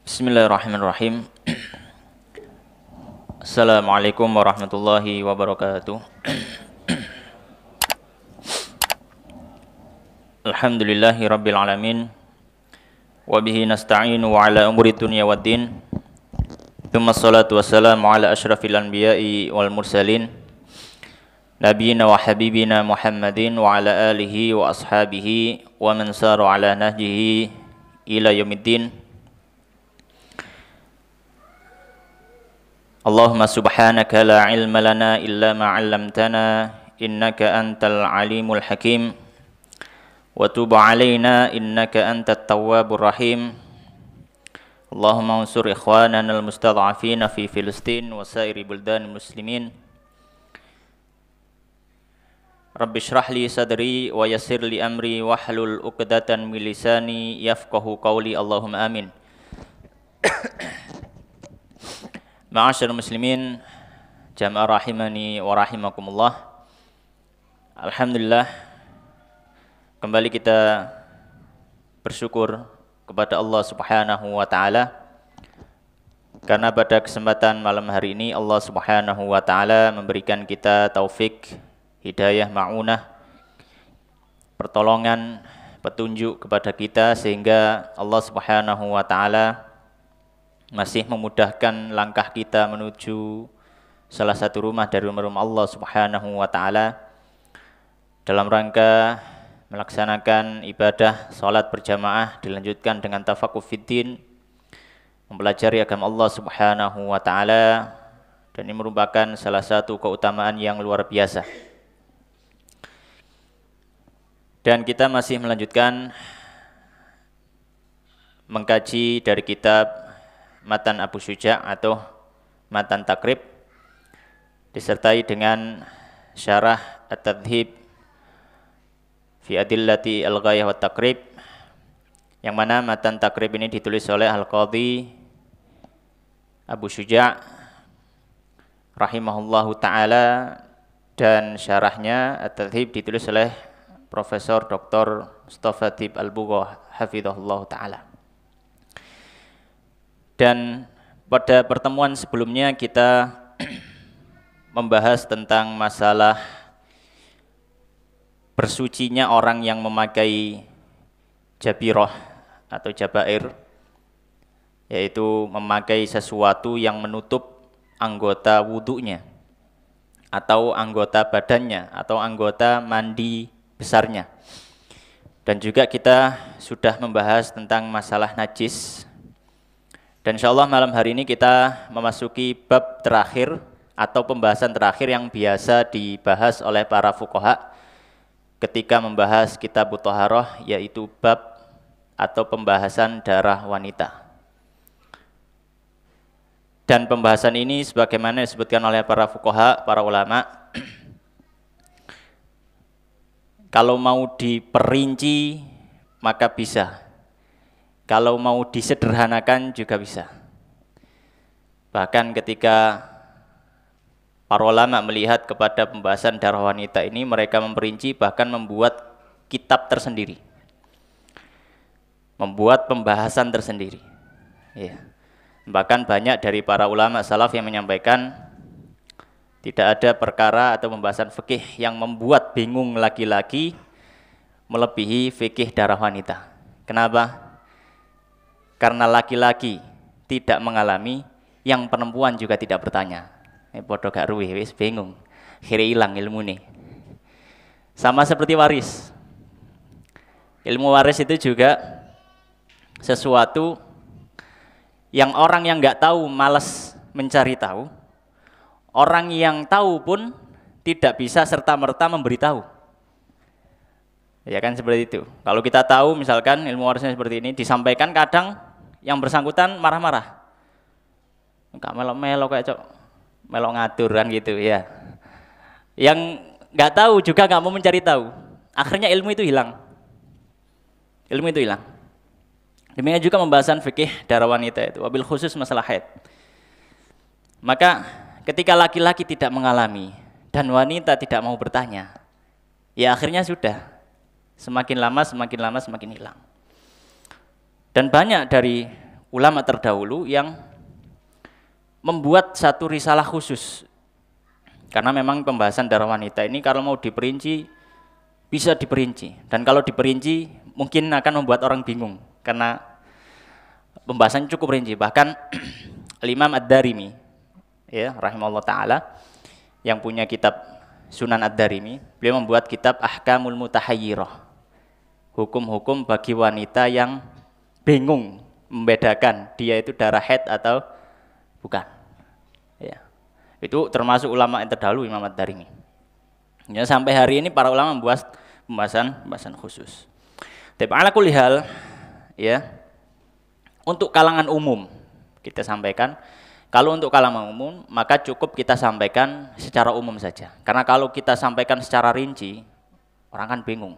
Bismillahirrahmanirrahim. Assalamualaikum warahmatullahi wabarakatuh. Alhamdulillahi rabbil alamin. Wabihi nasta'inu wa ala umuri dunya waddin. Thumma salatu wassalamu ala ashrafil anbiya'i wal mursalin, nabiyina wa habibina Muhammadin wa ala alihi wa ashabihi wa man saru ala nahjihi ila yaumiddin. Allahumma subhanaka la ilma lana illa ma 'allamtana innaka antal alimul hakim wa tub 'alaina innaka antat tawwabur rahim. Allahumma unsur ikhwanana al-mustad'afina fi Filistin wa sairi buldanil muslimin. Rabbi shrah li sadri wa yassir li amri wahlul 'uqdatan min lisani yafqahu qawli. Allahumma amin. Ma'asyarul muslimin, jamaah rahimani wa rahimakumullah. Alhamdulillah, kembali kita bersyukur kepada Allah Subhanahu wa taala karena pada kesempatan malam hari ini Allah Subhanahu wa taala memberikan kita taufik, hidayah, ma'unah, pertolongan, petunjuk kepada kita sehingga Allah Subhanahu wa taala masih memudahkan langkah kita menuju salah satu rumah dari rumah Allah Subhanahu wa taala dalam rangka melaksanakan ibadah salat berjamaah dilanjutkan dengan tafaqquh fiddin, mempelajari agama Allah Subhanahu wa taala, dan ini merupakan salah satu keutamaan yang luar biasa. Dan kita masih melanjutkan mengkaji dari kitab Matan Abu Syuja' atau Matan Takrib disertai dengan syarah At-Tadhib fi Adillati Al-Ghayah wa Takrib, yang mana Matan Takrib ini ditulis oleh Al-Qadhi Abu Syuja' rahimahullahu ta'ala, dan syarahnya At-Tadhib ditulis oleh Profesor Dr. Mustafa Tib Al-Bughah hafizahullahu ta'ala. Dan pada pertemuan sebelumnya kita membahas tentang masalah bersucinya orang yang memakai jabiroh atau jabair, yaitu memakai sesuatu yang menutup anggota wudhunya atau anggota badannya atau anggota mandi besarnya. Dan juga kita sudah membahas tentang masalah najis. Dan insyaallah malam hari ini kita memasuki bab terakhir atau pembahasan terakhir yang biasa dibahas oleh para fuqaha ketika membahas kitab Thaharah, yaitu bab atau pembahasan darah wanita. Dan pembahasan ini sebagaimana disebutkan oleh para fuqaha, para ulama, kalau mau diperinci maka bisa. Kalau mau disederhanakan juga bisa. Bahkan ketika para ulama melihat kepada pembahasan darah wanita ini, mereka memperinci, bahkan membuat kitab tersendiri, membuat pembahasan tersendiri. Ya. Bahkan banyak dari para ulama salaf yang menyampaikan tidak ada perkara atau pembahasan fikih yang membuat bingung laki-laki melebihi fikih darah wanita. Kenapa? Karena laki-laki tidak mengalami, yang perempuan juga tidak bertanya. Bodoh gak ruwih, wis bingung. Akhirnya hilang ilmu nih. Sama seperti waris. Ilmu waris itu juga sesuatu yang orang yang nggak tahu malas mencari tahu. Orang yang tahu pun tidak bisa serta-merta memberitahu. Ya kan seperti itu. Kalau kita tahu misalkan ilmu warisnya seperti ini, disampaikan kadang yang bersangkutan marah-marah. Enggak melok-melok kayak cok, melok ngatur kan gitu ya. Yang nggak tahu juga nggak mau mencari tahu. Akhirnya ilmu itu hilang. Ilmu itu hilang. Demikian juga pembahasan fikih darah wanita itu, wabil khusus masalah haid. Maka ketika laki-laki tidak mengalami dan wanita tidak mau bertanya, ya akhirnya sudah. Semakin lama semakin hilang. Dan banyak dari ulama terdahulu yang membuat satu risalah khusus. Karena memang pembahasan darah wanita ini kalau mau diperinci bisa diperinci, dan kalau diperinci mungkin akan membuat orang bingung karena pembahasannya cukup rinci. Bahkan Imam Ad-Darimi ya rahimahullah taala yang punya kitab Sunan Ad-Darimi, beliau membuat kitab Ahkamul Mutahayyirah, hukum-hukum bagi wanita yang bingung membedakan dia itu darah haid atau bukan. Ya. Itu termasuk ulama yang terdahulu Imam Ad-Darimi. Ya, sampai hari ini para ulama membuat pembahasan khusus. Tapi ala kulli hal ya, untuk kalangan umum kita sampaikan, kalau untuk kalangan umum maka cukup kita sampaikan secara umum saja. Karena kalau kita sampaikan secara rinci orang kan bingung.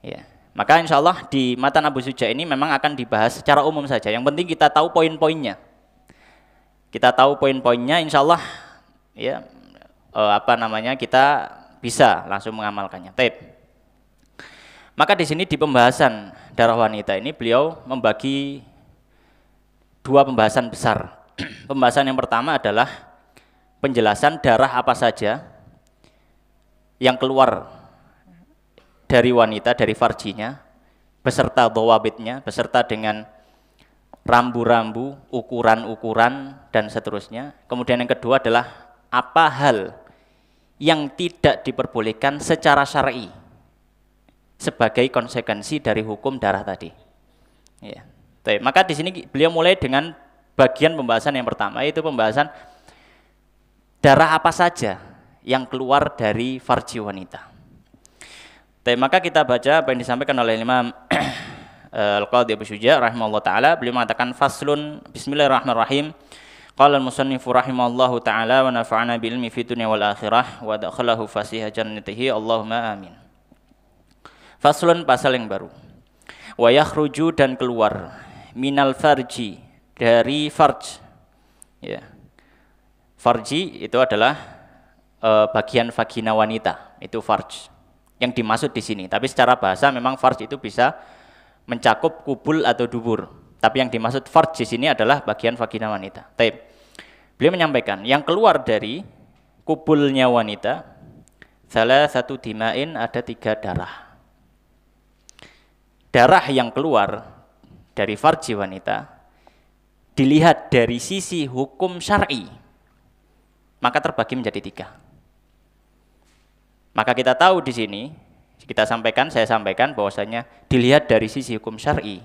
Ya. Maka insya Allah di Matan Abu Suja ini memang akan dibahas secara umum saja. Yang penting kita tahu poin-poinnya. Kita tahu poin-poinnya, insya Allah ya kita bisa langsung mengamalkannya. Maka di sini di pembahasan darah wanita ini beliau membagi dua pembahasan besar. Pembahasan yang pertama adalah penjelasan darah apa saja yang keluar dari wanita, dari farjinya, beserta dhawabitnya, beserta dengan rambu-rambu, ukuran-ukuran, dan seterusnya. Kemudian yang kedua adalah apa hal yang tidak diperbolehkan secara syar'i sebagai konsekuensi dari hukum darah tadi. Ya. Maka di sini beliau mulai dengan bagian pembahasan yang pertama, yaitu pembahasan darah apa saja yang keluar dari farji wanita. Maka kita baca apa yang disampaikan oleh Imam Al-Qadhi Abu Syuja rahimahullah ta'ala. Beliau mengatakan faslun, bismillahirrahmanirrahim. Qala al-musannifu rahimallahu ta'ala wa nafa'ana bi ilmi fid dunya wal akhirah wa dakhalahu fasiha jannatihi Allahumma amin. Faslun, pasal yang baru. Wa yakhruju, dan keluar, minal farji, dari farj. Ya. Farji itu adalah bagian vagina wanita, itu farj yang dimaksud di sini. Tapi secara bahasa memang farj itu bisa mencakup kubul atau dubur. Tapi yang dimaksud farj di sini adalah bagian vagina wanita. Beliau menyampaikan yang keluar dari kubulnya wanita, salah satu dimain, ada 3 darah. Darah yang keluar dari farji wanita dilihat dari sisi hukum syar'i, maka terbagi menjadi 3. Maka kita tahu di sini, saya sampaikan bahwasanya dilihat dari sisi hukum syar'i,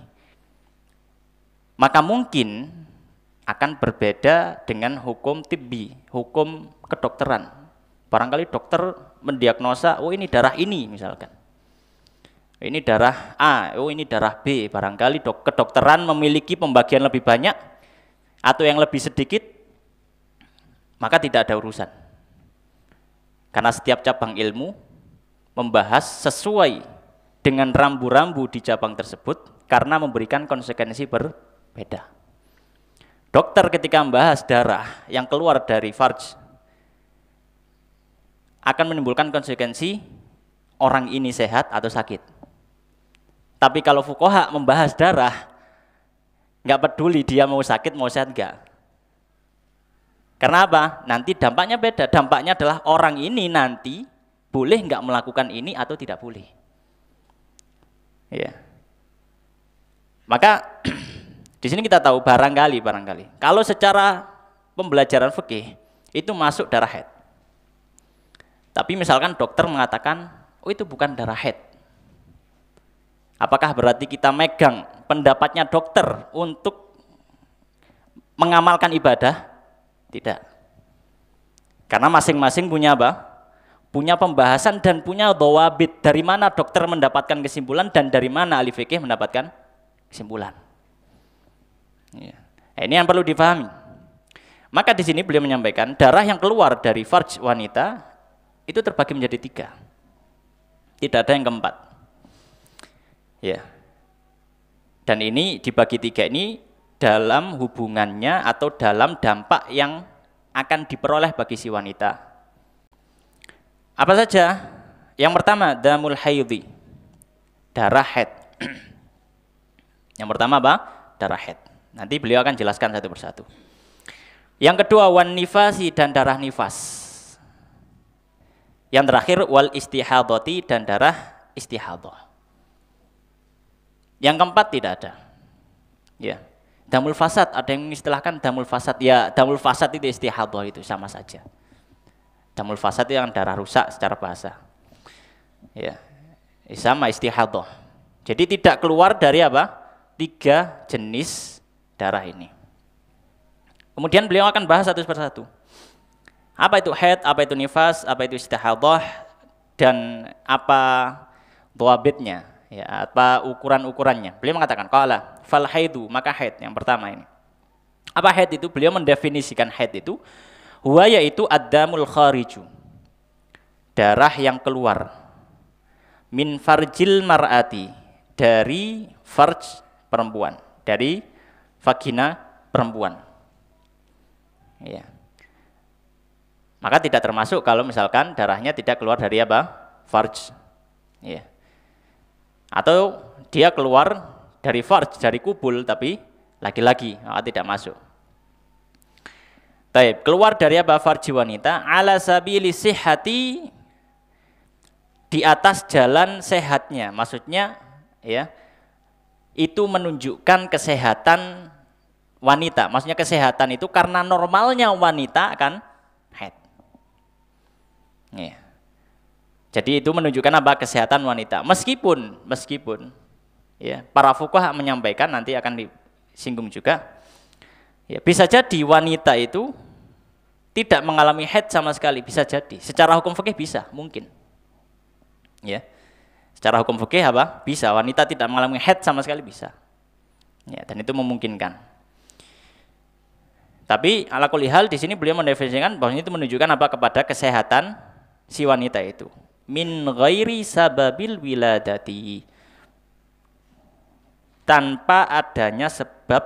maka mungkin akan berbeda dengan hukum tibbi, hukum kedokteran. Barangkali dokter mendiagnosa, oh ini darah ini misalkan. Ini darah A, oh ini darah B. Barangkali kedokteran memiliki pembagian lebih banyak atau yang lebih sedikit, maka tidak ada urusan. Karena setiap cabang ilmu membahas sesuai dengan rambu-rambu di cabang tersebut karena memberikan konsekuensi berbeda. Dokter ketika membahas darah yang keluar dari farj akan menimbulkan konsekuensi orang ini sehat atau sakit. Tapi kalau fuqaha membahas darah, nggak peduli dia mau sakit mau sehat enggak. Karena apa? Nanti dampaknya beda. Dampaknya adalah orang ini nanti boleh nggak melakukan ini atau tidak boleh. Ya. Maka di sini kita tahu barangkali kalau secara pembelajaran fikih itu masuk darah haid. Tapi misalkan dokter mengatakan, oh itu bukan darah haid. Apakah berarti kita megang pendapatnya dokter untuk mengamalkan ibadah? Tidak. Karena masing-masing punya apa? Punya pembahasan dan punya dhawabit. Dari mana dokter mendapatkan kesimpulan dan dari mana ahli fikih mendapatkan kesimpulan. Ya. Ini yang perlu dipahami. Maka di sini beliau menyampaikan darah yang keluar dari farj wanita itu terbagi menjadi 3. Tidak ada yang keempat. Ya. Dan ini dibagi 3 ini dalam hubungannya atau dalam dampak yang akan diperoleh bagi si wanita. Apa saja? Yang pertama, damul haidhi, darah haid. Yang pertama apa? Darah haid. Nanti beliau akan jelaskan satu persatu. Yang kedua wan nifasi dan darah nifas. Yang terakhir wal istihadati dan darah istihadah. Yang keempat tidak ada. Ya. Damul fasad, ada yang mengistilahkan damul fasad. Ya, damul fasad itu istihadah itu sama saja. Damul fasad itu yang darah rusak secara bahasa. Ya. Sama istihadah. Jadi tidak keluar dari apa? 3 jenis darah ini. Kemudian beliau akan bahas satu persatu. Apa itu haid, apa itu nifas, apa itu istihadah, dan apa dhawabitnya, ya, apa ukuran-ukurannya. Beliau mengatakan, qala fal haidu, maka haid yang pertama ini. Apa haid itu? Beliau mendefinisikan haid itu, huwa yaitu ad-damul khariju, darah yang keluar, min farjil mar'ati, dari farj perempuan, dari vagina perempuan. Ya. Maka tidak termasuk kalau misalkan darahnya tidak keluar dari apa? Farj. Ya. Atau dia keluar dari farj, dari kubul, tapi laki-laki, maka tidak masuk. Taib, keluar dari apa? Farji wanita, ala sabili sihhati, di atas jalan sehatnya. Maksudnya, ya, itu menunjukkan kesehatan wanita. Maksudnya kesehatan itu karena normalnya wanita akan haid. Ya. Jadi itu menunjukkan apa? Kesehatan wanita. Meskipun ya, para fuqaha menyampaikan, nanti akan disinggung juga, ya, bisa jadi wanita itu tidak mengalami haid sama sekali, bisa jadi. Secara hukum fikih bisa, mungkin. Ya. Secara hukum fikih apa? Bisa, wanita tidak mengalami haid sama sekali bisa. Ya, dan itu memungkinkan. Tapi ala kulli hal di sini beliau mendefinisikan bahwa itu menunjukkan apa? Kepada kesehatan si wanita itu, min ghairi sababil wiladati, tanpa adanya sebab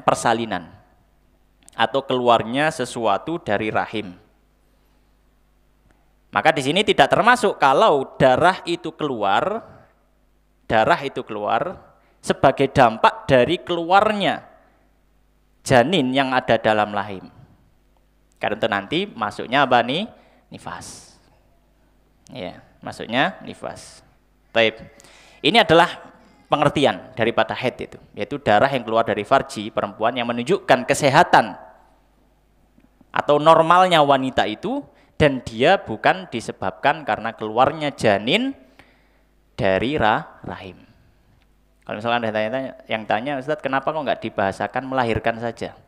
persalinan atau keluarnya sesuatu dari rahim. Maka di sini tidak termasuk kalau darah itu keluar sebagai dampak dari keluarnya janin yang ada dalam rahim. Karena itu nanti masuknya apa nih? Nifas. Ya, masuknya nifas. Taib. Ini adalah pengertian daripada haid itu, yaitu darah yang keluar dari farji perempuan yang menunjukkan kesehatan atau normalnya wanita itu, dan dia bukan disebabkan karena keluarnya janin dari rahim. Kalau misalkan ada yang tanya, Ustaz, kenapa kok nggak dibahasakan melahirkan saja?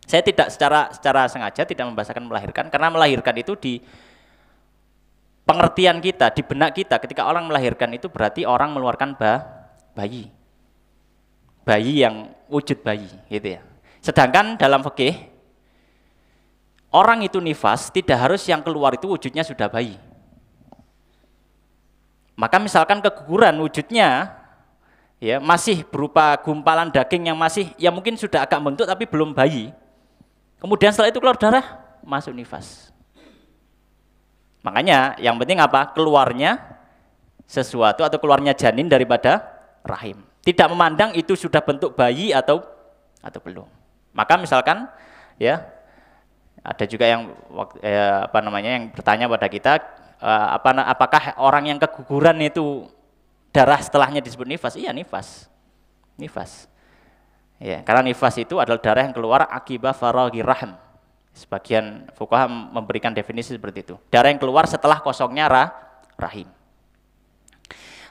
Saya tidak secara sengaja tidak membahasakan melahirkan, karena melahirkan itu di pengertian kita, di benak kita, ketika orang melahirkan itu berarti orang mengeluarkan bayi yang wujud bayi, gitu ya. Sedangkan dalam fikih, orang itu nifas tidak harus yang keluar itu wujudnya sudah bayi. Maka misalkan keguguran wujudnya ya masih berupa gumpalan daging yang masih, ya mungkin sudah agak bentuk tapi belum bayi. Kemudian setelah itu keluar darah, masuk nifas. Makanya yang penting apa? Keluarnya sesuatu atau keluarnya janin daripada rahim. Tidak memandang itu sudah bentuk bayi atau belum. Maka misalkan ya ada juga yang yang bertanya pada kita, apakah orang yang keguguran itu darah setelahnya disebut nifas? Iya, nifas. Ya, karena nifas itu adalah darah yang keluar akibat faraghi rahim. Sebagian fuqaha memberikan definisi seperti itu. Darah yang keluar setelah kosongnya rahim.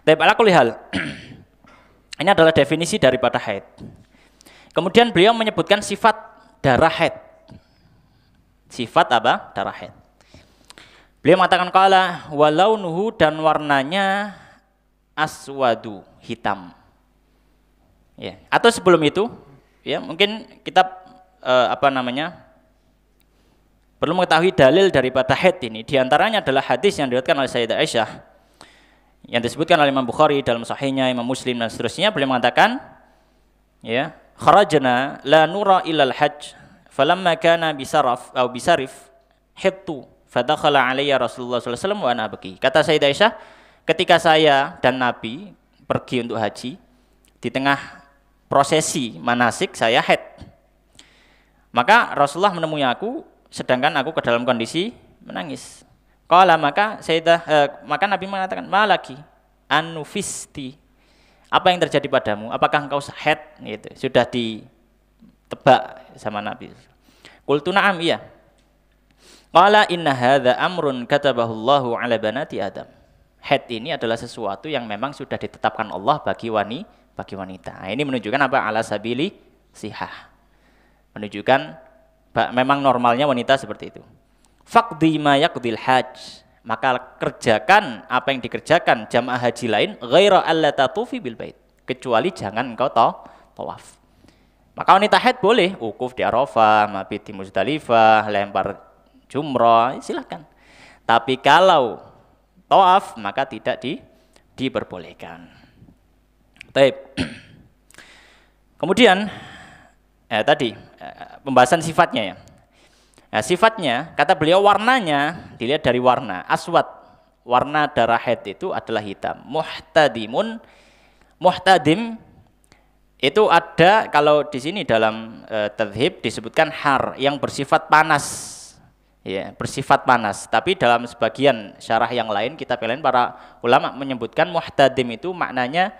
Tapi ala kulli hal, ini adalah definisi daripada haid. Kemudian beliau menyebutkan sifat darah haid. Sifat apa? Darah haid. Beliau mengatakan qala walaunuhu, dan warnanya aswadu, hitam. Ya, atau sebelum itu, ya mungkin kita perlu mengetahui dalil daripada haid ini. Di antaranya adalah hadis yang diriwayatkan oleh Sayyidah Aisyah, yang disebutkan oleh Imam Bukhari dalam sahihnya, Imam Muslim dan seterusnya. Beliau mengatakan, ya, kharajna la nura ilal hajj, falamma kana bisarif hittu fadakhala alayya Rasulullah sallallahu alaihi wasallam wa ana abki. Kata Sayyidah Aisyah, ketika saya dan Nabi pergi untuk haji, di tengah prosesi manasik saya haid. Maka Rasulullah menemui aku sedangkan aku ke dalam kondisi menangis. Qala maka Nabi mengatakan, "Malaki anufisti." Apa yang terjadi padamu? Apakah engkau haid? Gitu. Sudah ditebak sama Nabi. Qultu na'am, iya. Qala inna hadza amrun katabahu Allahu 'ala banati Adam. Haid ini adalah sesuatu yang memang sudah ditetapkan Allah bagi wanita. Nah, ini menunjukkan apa? Ala sabili sihah. Menunjukkan memang normalnya wanita seperti itu. Faqdi ma yaqdil hajj. Maka kerjakan apa yang dikerjakan jamaah haji lain ghaira alla tatufi bil bait. Kecuali jangan engkau tawaf. Maka wanita haid boleh wukuf di Arafah, mabit di Muzdalifah, lempar jumrah, silakan. Tapi kalau tawaf maka tidak diperbolehkan. Baik. Kemudian tadi pembahasan sifatnya ya. Nah, sifatnya, kata beliau warnanya, dilihat dari warna. Aswad, warna darah haid itu adalah hitam. Muhtadim, itu ada, kalau di sini dalam tadhib disebutkan har, yang bersifat panas. Ya, bersifat panas. Tapi dalam sebagian syarah yang lain, kitab yang lain, para ulama menyebutkan muhtadim itu maknanya,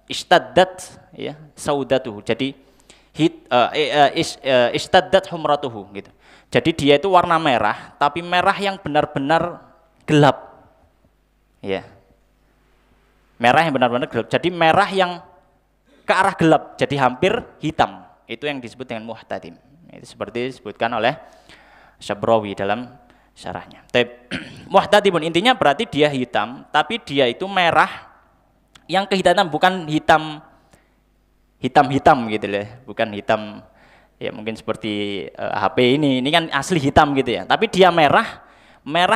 istaddat ya saudatuhu, jadi istaddat humratuhu gitu. Jadi dia itu warna merah tapi merah yang benar-benar gelap ya, merah yang benar-benar gelap, jadi merah yang ke arah gelap, jadi hampir hitam, itu yang disebut dengan muhtadim. Itu seperti disebutkan oleh Syabrawi dalam syarahnya. Muhtadimun intinya berarti dia hitam tapi dia itu merah yang kehitaman bukan hitam gitu loh, bukan hitam ya mungkin seperti HP ini kan asli hitam gitu ya, tapi dia merah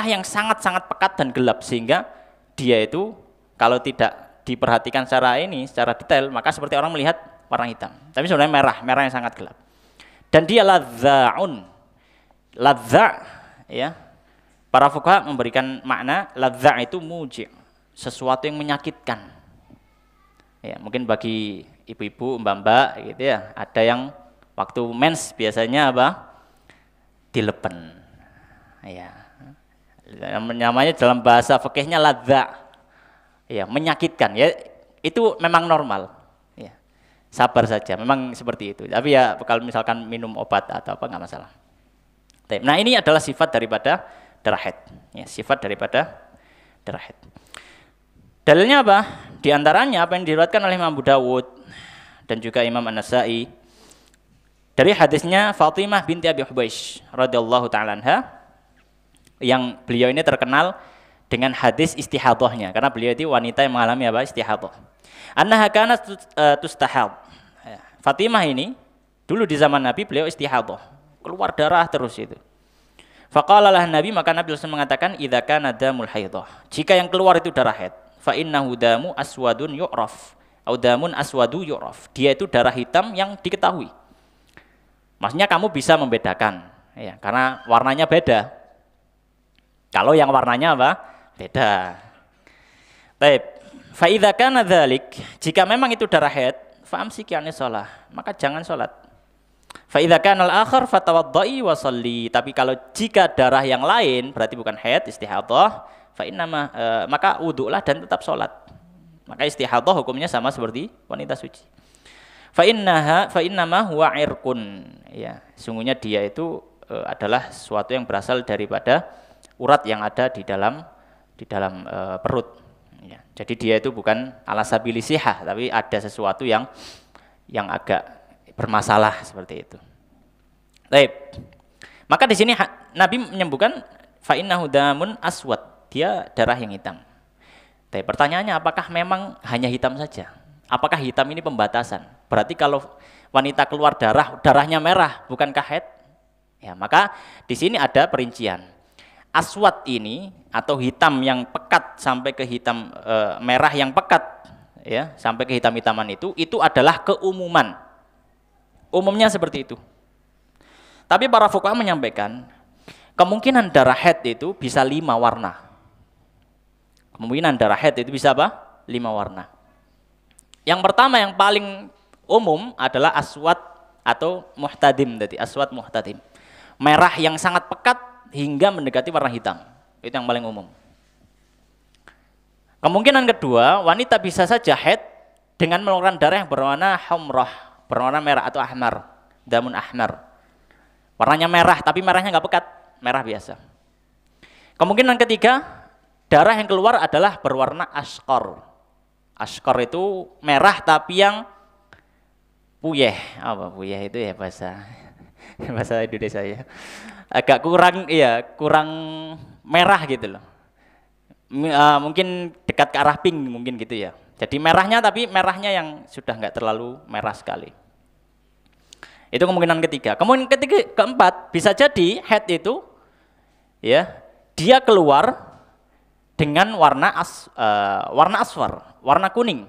yang sangat-sangat pekat dan gelap sehingga dia itu kalau tidak diperhatikan secara detail maka seperti orang melihat warna hitam, tapi sebenarnya merah yang sangat gelap. Dan dia ladza' ya, para fuqaha memberikan makna ladza' itu muji', sesuatu yang menyakitkan. Ya, mungkin bagi ibu-ibu, mbak-mbak gitu ya, ada yang waktu mens biasanya apa? Dileben. Ya. Namanya dalam bahasa fikihnya ladza. Ya, menyakitkan ya. Itu memang normal. Ya. Sabar saja, memang seperti itu. Tapi ya kalau misalkan minum obat atau apa enggak masalah. Nah, ini adalah sifat daripada darah haid. Ya, sifat daripada darah haid. Dalilnya apa? Di antaranya apa yang diriwayatkan oleh Imam Abu Dawud dan juga Imam An-Nasa'i dari hadisnya Fatimah binti Abi Hubaish radhiyallahu taala anha, yang beliau ini terkenal dengan hadis istihadhahnya karena beliau itu wanita yang mengalami apa? Istihadhah. Annaha kanat tustahad. Fatimah ini dulu di zaman Nabi beliau istihadhah, keluar darah terus itu. Faqala lah Nabi, maka Nabi SAW mengatakan idza kana damul haidhah, jika yang keluar itu darah haid, fa innahu damu aswadun yu'raf au damun aswadu yu'raf, dia itu darah hitam yang diketahui. Maksudnya kamu bisa membedakan ya, karena warnanya beda. Kalau yang warnanya apa? Beda. Baik. Fa idza kana dzalik, jika memang itu darah haid, fa amsiki anis shalah, maka jangan salat. Fa idza kana al-akhar fatawaddai wa shalli, tapi kalau jika darah yang lain berarti bukan haid, istihadhah, maka wudu'lah dan tetap sholat. Maka istihadhah hukumnya sama seperti wanita suci. Fa innama huwa irqun, ya, sungguhnya dia itu adalah sesuatu yang berasal daripada urat yang ada di dalam perut. Ya, jadi dia itu bukan ala sabili sihah, tapi ada sesuatu yang agak bermasalah seperti itu. Baik. Maka di sini Nabi menyebutkan fa innahu damun aswad, dia darah yang hitam. Tapi pertanyaannya, apakah memang hanya hitam saja? Apakah hitam ini pembatasan? Berarti kalau wanita keluar darahnya merah, bukankah haid? Ya, maka di sini ada perincian. Aswad ini atau hitam yang pekat sampai ke hitam merah yang pekat, ya, sampai ke hitam-hitaman itu adalah keumuman. Umumnya seperti itu. Tapi para fuqaha menyampaikan kemungkinan darah haid itu bisa 5 warna. Kemungkinan darah haid itu bisa apa? 5 warna. Yang pertama yang paling umum adalah aswad atau muhtadim, jadi aswad muhtadim. Merah yang sangat pekat hingga mendekati warna hitam. Itu yang paling umum. Kemungkinan kedua, wanita bisa saja haid dengan mengeluarkan darah yang berwarna humrah, berwarna merah atau ahmar, damun ahmar. Warnanya merah, tapi merahnya nggak pekat, merah biasa. Kemungkinan ketiga, darah yang keluar adalah berwarna asqor. Asqor itu merah tapi yang puyeh. Apa puyeh itu ya bahasa Indonesia ya. Agak kurang merah gitu loh. Mungkin dekat ke arah pink mungkin gitu ya. Jadi merahnya tapi merahnya yang sudah nggak terlalu merah sekali. Itu kemungkinan ketiga. Kemungkinan keempat bisa jadi haid itu ya dia keluar dengan warna aswar, warna kuning.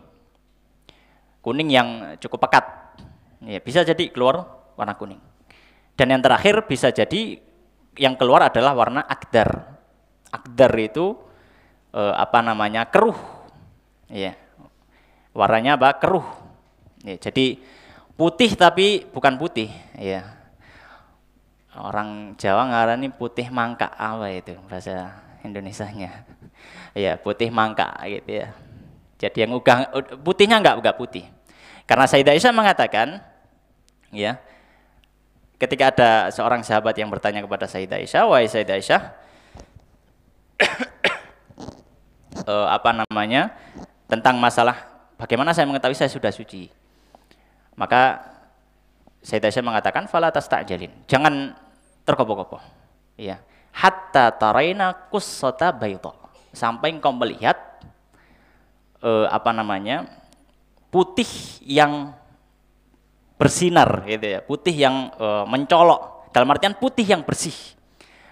Kuning yang cukup pekat. Ya, bisa jadi keluar warna kuning. Dan yang terakhir bisa jadi yang keluar adalah warna akdar. Akdar itu keruh. Ya. Warnanya apa? Keruh. Ya, jadi putih tapi bukan putih, ya. Orang Jawa ngarani putih mangka, apa itu bahasa Indonesianya? Ya, putih mangka gitu ya. Jadi yang putihnya enggak putih. Karena Sayyidah Aisyah mengatakan, ya, ketika ada seorang sahabat yang bertanya kepada Sayyidah Aisyah, "Wahai Sayyidah Aisyah, tentang masalah bagaimana saya mengetahui saya sudah suci?" Maka Sayyidah Aisyah mengatakan, "Fala tasta'jalin." Jangan tergopoh-gopoh. Ya. Hatta taraina qussata bayda. Sampai engkau melihat putih yang bersinar gitu ya, putih yang mencolok. Dalam artian putih yang bersih.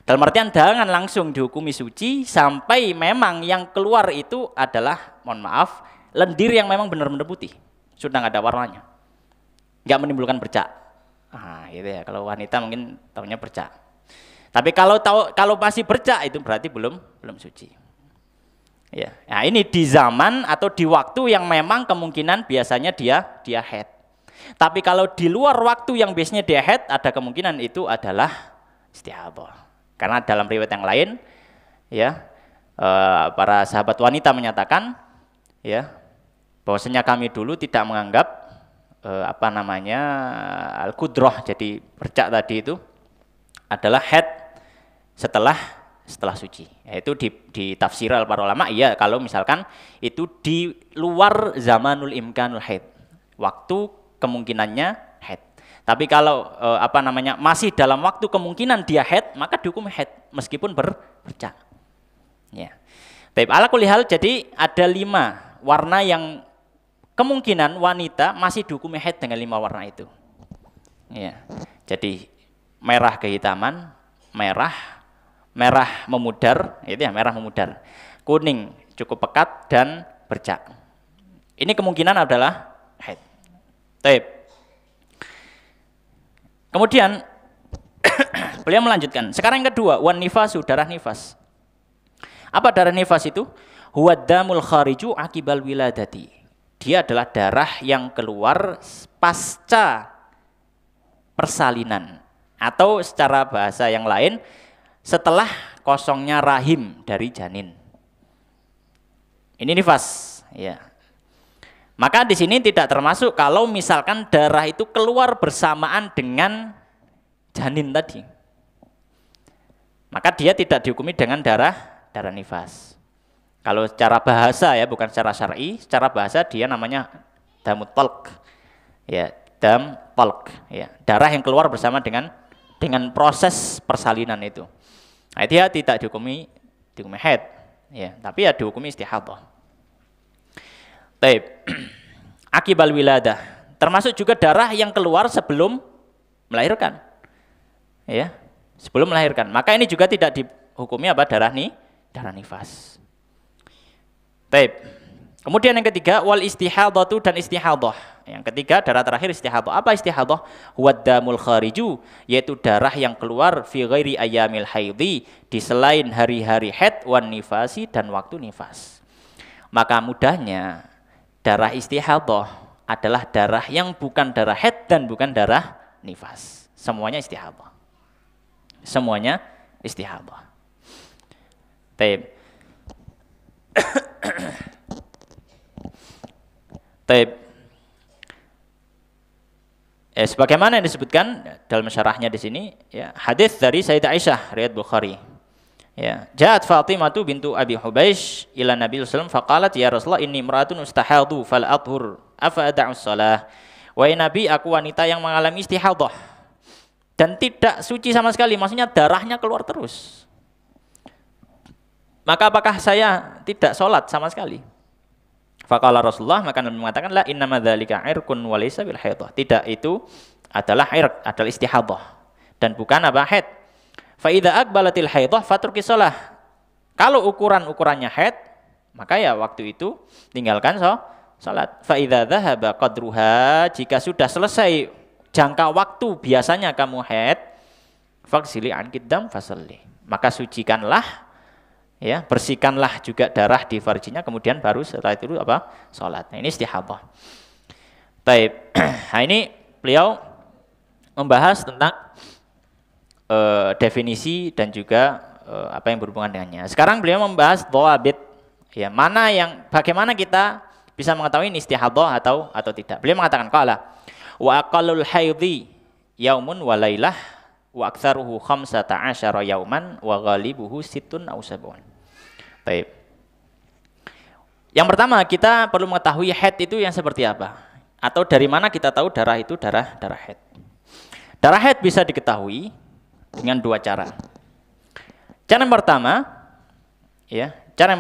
Dalam artian jangan langsung dihukumi suci sampai memang yang keluar itu adalah, mohon maaf, lendir yang memang benar-benar putih, sudah nggak ada warnanya, nggak menimbulkan bercak. Nah, gitu ya. Kalau wanita mungkin tahunya bercak. Tapi kalau masih bercak itu berarti belum suci. Ya. Nah, ini di zaman atau di waktu yang memang kemungkinan biasanya dia haid. Tapi kalau di luar waktu yang biasanya dia haid, ada kemungkinan itu adalah istihadhah. Karena dalam riwayat yang lain, ya, para sahabat wanita menyatakan, ya, bahwasanya kami dulu tidak menganggap al-qudroh, jadi bercak tadi itu adalah haid setelah suci. Yaitu di tafsir para ulama, iya kalau misalkan itu di luar zamanul imkanul haid, waktu kemungkinannya haid. Tapi kalau masih dalam waktu kemungkinan dia haid, maka dihukum haid meskipun bercak. Ya. Tapi ala kulli hal, jadi ada 5 warna yang kemungkinan wanita masih dihukumi haid dengan 5 warna itu. Ya. Jadi merah kehitaman, merah memudar, itu ya, merah memudar. Kuning cukup pekat dan bercak. Ini kemungkinan adalah haid. Baik. Kemudian beliau melanjutkan. Sekarang yang kedua, wan nifasu, darah nifas. Apa darah nifas itu? Huwad damul khariju akibal wiladati. Dia adalah darah yang keluar pasca persalinan, atau secara bahasa yang lain setelah kosongnya rahim dari janin. Ini nifas, ya. Maka di sini tidak termasuk kalau misalkan darah itu keluar bersamaan dengan janin tadi. Maka dia tidak dihukumi dengan darah nifas. Kalau secara bahasa ya, bukan secara syar'i, secara bahasa dia namanya damut talq. Ya, dam talq, ya. Darah yang keluar bersama dengan proses persalinan itu. Nah, dia tidak dihukumi haid, ya, tapi ya dihukumi istihadhah. Baik. Akibal wiladah, termasuk juga darah yang keluar sebelum melahirkan. Ya, sebelum melahirkan. Maka ini juga tidak dihukumi darah nifas. Baik. Kemudian yang ketiga, wal istihadhatu, dan istihadhah. Yang ketiga, darah terakhir istihadhah. Apa istihadhah? Huwad damul khariju, yaitu darah yang keluar fi ghairi ayyamil haidhi, di selain hari-hari haid wan nifasi, dan waktu nifas. Maka mudahnya darah istihadhah adalah darah yang bukan darah haid dan bukan darah nifas. Semuanya istihadhah. Semuanya istihadhah. Taib. Taib. Sebagaimana yang disebutkan dalam syarahnya di sini, ya, hadis dari Sayyidah Aisyah riwayat Bukhari. Ya, ja'at Fatimah bintu Abi Hubaish ila Nabi sallallahu alaihi wasallam faqalat ya Rasulullah inni imra'atun ustahadu fal athhur afa ad'u shalah. Wahai Nabi, aku wanita yang mengalami istihadhah dan tidak suci sama sekali, maksudnya darahnya keluar terus. Maka apakah saya tidak sholat sama sekali? Faqala Rasulullah, maka Nabi mengatakan la innama dzalika irqun wa laysa bil haidhah. Tidak, itu adalah irq, adalah istihadhah dan bukan apa haid. Fa idza aqbalatil haidhah fatruki shalah. Kalau ukurannya haid, maka ya waktu itu tinggalkan salat. Fa idza dhahaba qadruha, jika sudah selesai jangka waktu biasanya kamu haid, faghsili ankid dam fasalli. Maka sucikanlah, ya, bersihkanlah juga darah di farjinya, kemudian baru setelah itu apa? Salat. Nah, ini istihadhah. Baik. Nah, ini beliau membahas tentang definisi dan juga apa yang berhubungan dengannya. Sekarang beliau membahas dhawabit, ya, bagaimana kita bisa mengetahui ini istihadhah atau tidak. Beliau mengatakan qala wa aqallul haidhi yaumun wa lailah wa aktsaruhu 15 yauman wa ghalibuhu sittun aw sab'un. Baik. Yang pertama, kita perlu mengetahui haid itu yang seperti apa, atau dari mana kita tahu darah itu darah haid. Darah haid bisa diketahui dengan dua cara. Cara yang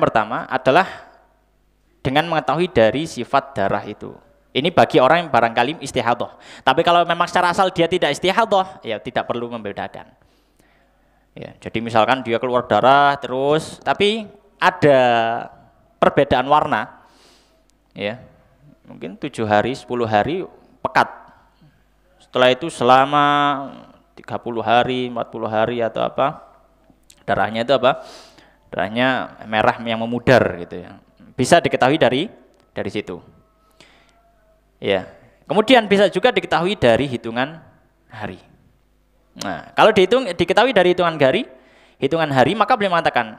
pertama adalah dengan mengetahui dari sifat darah itu. Ini bagi orang yang barangkali istihadhah. Tapi kalau memang secara asal dia tidak istihadhah, ya tidak perlu membedakan. Ya, jadi misalkan dia keluar darah terus, tapi ada perbedaan warna, ya, mungkin 7 hari, 10 hari pekat. Setelah itu selama 30 hari, 40 hari atau apa, darahnya itu apa? Darahnya merah yang memudar gitu ya. Bisa diketahui dari situ. Ya. Kemudian bisa juga diketahui dari hitungan hari. Nah, kalau diketahui dari hitungan hari, maka beliau mengatakan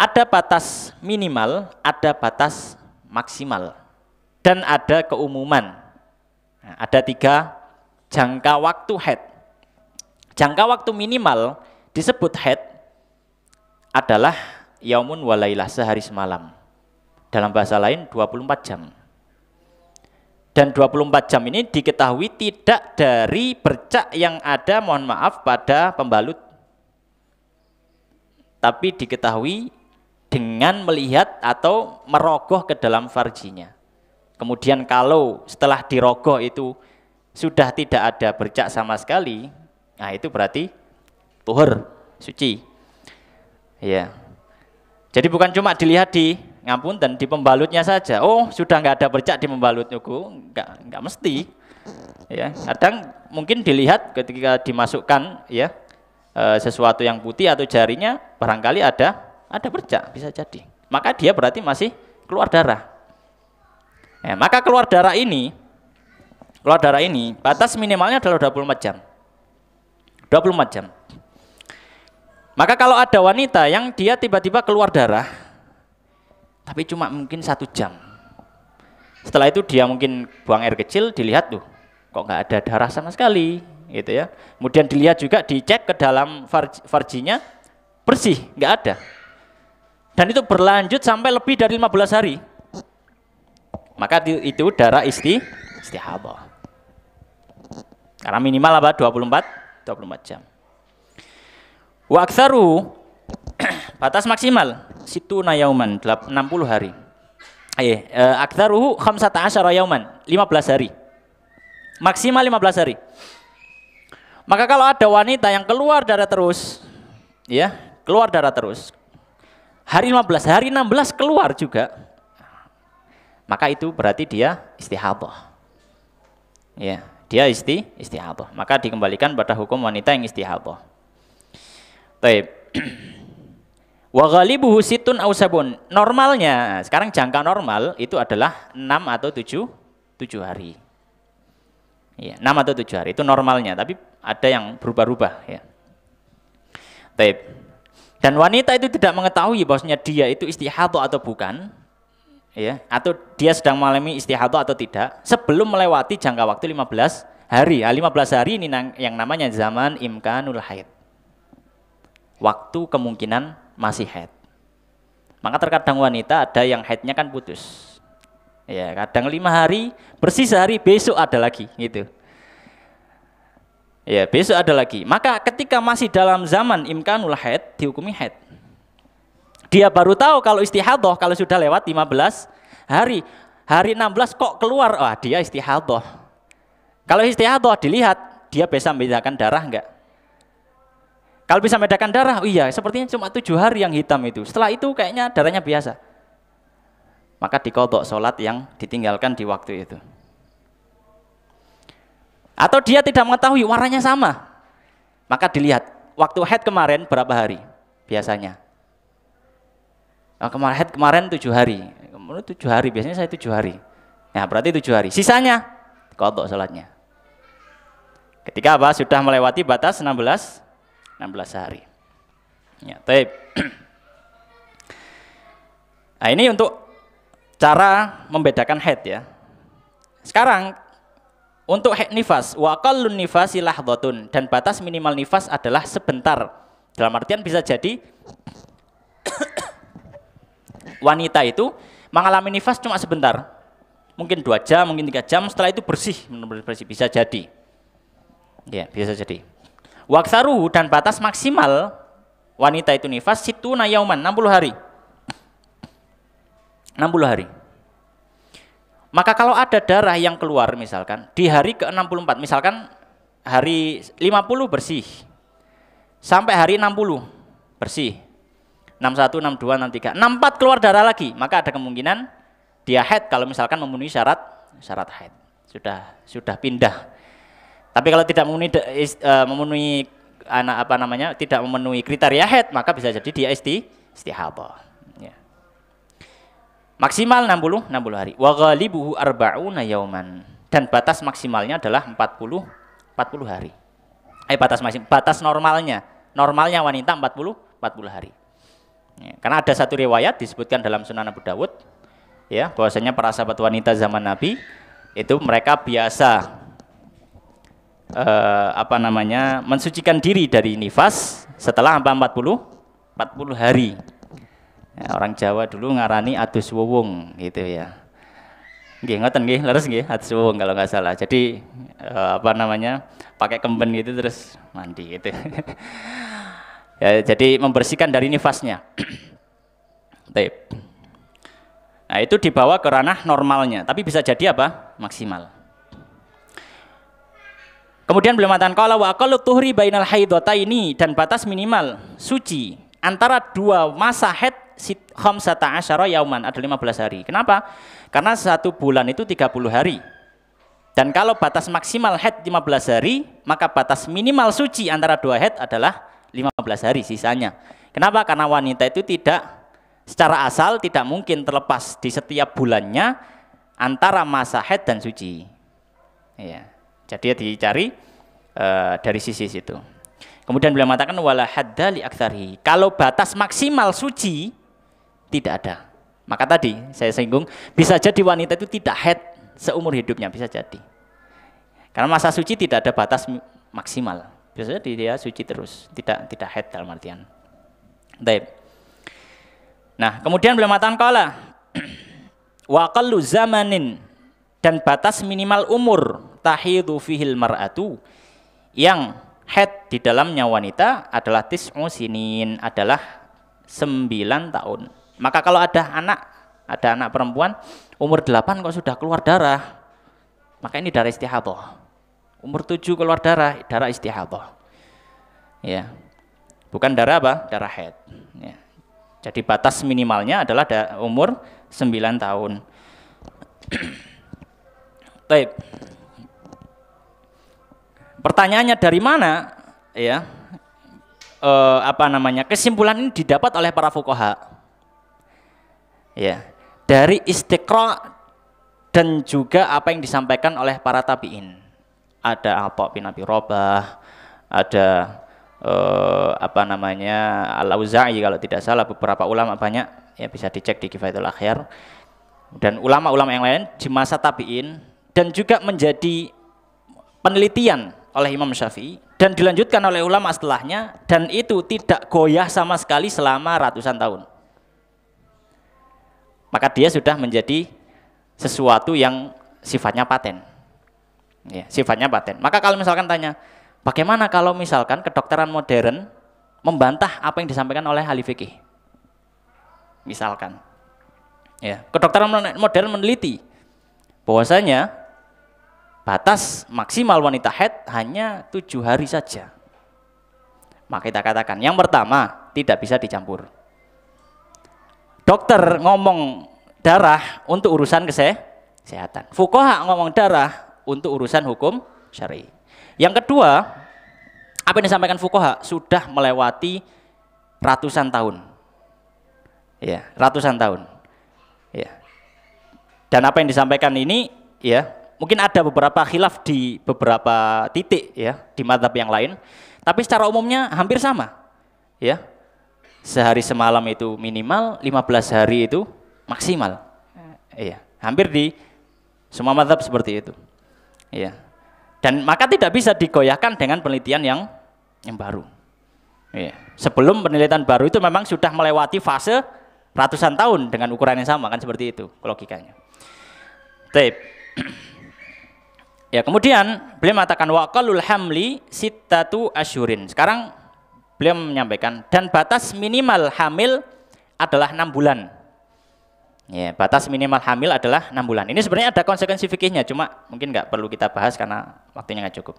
ada batas minimal, ada batas maksimal, dan ada keumuman. Nah, ada 3 jangka waktu haid. Jangka waktu minimal disebut haid adalah yaumun wa lailah, sehari semalam. Dalam bahasa lain 24 jam. Dan 24 jam ini diketahui tidak dari bercak yang ada, mohon maaf, pada pembalut. Tapi diketahui dengan melihat atau merogoh ke dalam farjinya. Kemudian kalau setelah dirogoh itu sudah tidak ada bercak sama sekali, nah itu berarti tuhur, suci. Ya. Jadi bukan cuma dilihat di pembalutnya saja. Oh, sudah nggak ada bercak di pembalutnya, nggak mesti. Ya, kadang mungkin dilihat ketika dimasukkan, ya, sesuatu yang putih atau jarinya barangkali ada bercak, bisa jadi. Maka dia berarti masih keluar darah. Ya, maka keluar darah ini batas minimalnya adalah 24 jam. 24 jam. Maka kalau ada wanita yang dia tiba-tiba keluar darah, tapi cuma mungkin 1 jam. Setelah itu dia mungkin buang air kecil, dilihat tuh, kok nggak ada darah sama sekali, gitu ya. Kemudian dilihat juga, dicek ke dalam farjinya, bersih, nggak ada. Dan itu berlanjut sampai lebih dari 15 hari. Maka itu darah istihadhah. Karena minimal apa? 24 jam. Wa aktsaru, batas maksimal situna yauman, 60 hari. Aktsaruhu 15 yauman, 15 hari. Maksimal 15 hari. Maka kalau ada wanita yang keluar darah terus, ya, keluar darah terus, hari 15, hari 16 keluar juga, maka itu berarti dia istihadhah. Ya, dia istihadhah. Maka dikembalikan pada hukum wanita yang istihadhah. Baik. Wa ghalibuhu situn aw sabun. Normalnya, sekarang jangka normal itu adalah 6 atau 7 hari. Ya, 6 atau 7 hari itu normalnya, tapi ada yang berubah-ubah ya. Baik. Dan wanita itu tidak mengetahui bahwasanya dia itu istihadhah atau bukan, ya, atau dia sedang mengalami istihadhah atau tidak sebelum melewati jangka waktu 15 hari. 15 hari ini yang namanya zaman imkanul haid. Waktu kemungkinan masih haid. Maka terkadang wanita ada yang haidnya kan putus. Ya, kadang 5 hari, bersih sehari, besok ada lagi gitu. Ya, besok ada lagi. Maka ketika masih dalam zaman imkanul haid, dihukumi haid. Dia baru tahu kalau istihadhah kalau sudah lewat 15 hari. Hari 16 kok keluar, wah dia istihadhah. Kalau istihadhah dilihat, dia bisa membedakan darah enggak? Kalau bisa membedakan darah, oh iya sepertinya cuma 7 hari yang hitam itu. Setelah itu kayaknya darahnya biasa. Maka diqadha sholat yang ditinggalkan di waktu itu. Atau dia tidak mengetahui warnanya sama, maka dilihat waktu haid kemarin berapa hari biasanya. Kemarin 7 hari, 7 hari biasanya saya 7 hari. Nah berarti 7 hari. Sisanya qadha salatnya. Ketika apa? Sudah melewati batas 16 hari. Ya, taib. Nah ini untuk cara membedakan haid ya. Sekarang untuk haid nifas, wa aqallun nifasi lahdhatun, dan batas minimal nifas adalah sebentar. Dalam artian bisa jadi wanita itu mengalami nifas cuma sebentar. Mungkin 2 jam, mungkin 3 jam, setelah itu bersih, bersih bisa jadi. Ya, bisa jadi. Wa aktsaruhu, dan batas maksimal wanita itu nifas situna yauman, 60 hari. 60 hari. Maka kalau ada darah yang keluar misalkan di hari ke-64, misalkan hari 50 bersih, sampai hari 60 bersih, 61, 62, 63, 64 keluar darah lagi, maka ada kemungkinan dia haid kalau misalkan memenuhi syarat haid, sudah pindah. Tapi kalau tidak memenuhi tidak memenuhi kriteria haid, maka bisa jadi dia istihadhah. Maksimal 60 hari. Wa ghalibuhu arba'una yauman. Dan batas maksimalnya adalah 40 hari. Batas normalnya. Normalnya wanita 40 hari. Ya, karena ada satu riwayat disebutkan dalam Sunan Abu Dawud ya, bahwasanya para sahabat wanita zaman Nabi itu mereka biasa mensucikan diri dari nifas setelah 40 hari. Ya, orang Jawa dulu ngarani adus wuwung gitu ya. Nggih ngoten nggih, leres nggih adus wuwung kalau nggak salah. Jadi pakai kemben gitu terus mandi gitu. Ya, jadi membersihkan dari nifasnya. Nah, itu dibawa ke ranah normalnya, tapi bisa jadi apa? Maksimal. Kemudian beliau mengatakan qala wa aqallu tuhri bainal haidataini, dan batas minimal suci antara 2 masa haid khamsata asyara yauman, ada 15 hari. Kenapa? Karena 1 bulan itu 30 hari. Dan kalau batas maksimal haid 15 hari, maka batas minimal suci antara 2 haid adalah 15 hari sisanya. Kenapa? Karena wanita itu secara asal tidak mungkin terlepas di setiap bulannya antara masa haid dan suci. Ya. Jadi dicari dari sisi situ. Kemudian beliau mengatakan wala hadda li aktsarihi. Kalau batas maksimal suci tidak ada. Maka tadi saya singgung, bisa jadi wanita itu tidak haid seumur hidupnya, bisa jadi. Karena masa suci tidak ada batas maksimal. Biasanya dia suci terus, tidak haid dalam artian. Baik. Nah, kemudian beliau mengatakan qala wa aqallu zamanin, dan batas minimal umur tahidu fihil mar'atu, yang haid di dalamnya wanita adalah tis'u sinin, adalah 9 tahun. Maka kalau ada anak perempuan umur 8 kok sudah keluar darah, maka ini darah istihadhah. Umur 7 keluar darah istihadhah. Ya. Bukan darah apa? Darah haid. Ya. Jadi batas minimalnya adalah umur 9 tahun. Baik. Pertanyaannya dari mana ya kesimpulan ini didapat oleh para fuqaha. Ya, dari istiqra dan juga apa yang disampaikan oleh para tabi'in. Ada Atha bin Abi Rabah, ada Al-Auza'i kalau tidak salah, beberapa ulama banyak, ya bisa dicek di Kifayatul Akhyar. Dan ulama-ulama yang lain di masa tabi'in dan juga menjadi penelitian oleh Imam Syafi'i dan dilanjutkan oleh ulama setelahnya, dan itu tidak goyah sama sekali selama ratusan tahun. Maka dia sudah menjadi sesuatu yang sifatnya paten. Ya, sifatnya paten. Maka kalau misalkan tanya, bagaimana kalau misalkan kedokteran modern membantah apa yang disampaikan oleh ahli fikih? Misalkan, ya, kedokteran modern meneliti bahwasanya batas maksimal wanita haid hanya 7 hari saja. Maka kita katakan, yang pertama, tidak bisa dicampur. Dokter ngomong darah untuk urusan kesehatan. Fuqaha ngomong darah untuk urusan hukum syar'i. Yang kedua, apa yang disampaikan fuqaha sudah melewati ratusan tahun. Ya, ratusan tahun. Ya. Dan apa yang disampaikan ini, ya, mungkin ada beberapa khilaf di beberapa titik, ya, di mazhab yang lain, tapi secara umumnya hampir sama. Ya. Sehari semalam itu minimal, 15 hari itu maksimal. Iya, hampir di semua mazhab seperti itu. Iya. Dan maka tidak bisa digoyahkan dengan penelitian yang baru. Iya. Sebelum penelitian baru itu memang sudah melewati fase ratusan tahun dengan ukuran yang sama, kan seperti itu logikanya. Taib. Ya, kemudian beliau mengatakan waqalul hamli sittatu asyurin. Sekarang beliau menyampaikan, dan batas minimal hamil adalah 6 bulan. Ya, batas minimal hamil adalah 6 bulan. Ini sebenarnya ada konsekuensi fikihnya, cuma mungkin nggak perlu kita bahas karena waktunya nggak cukup.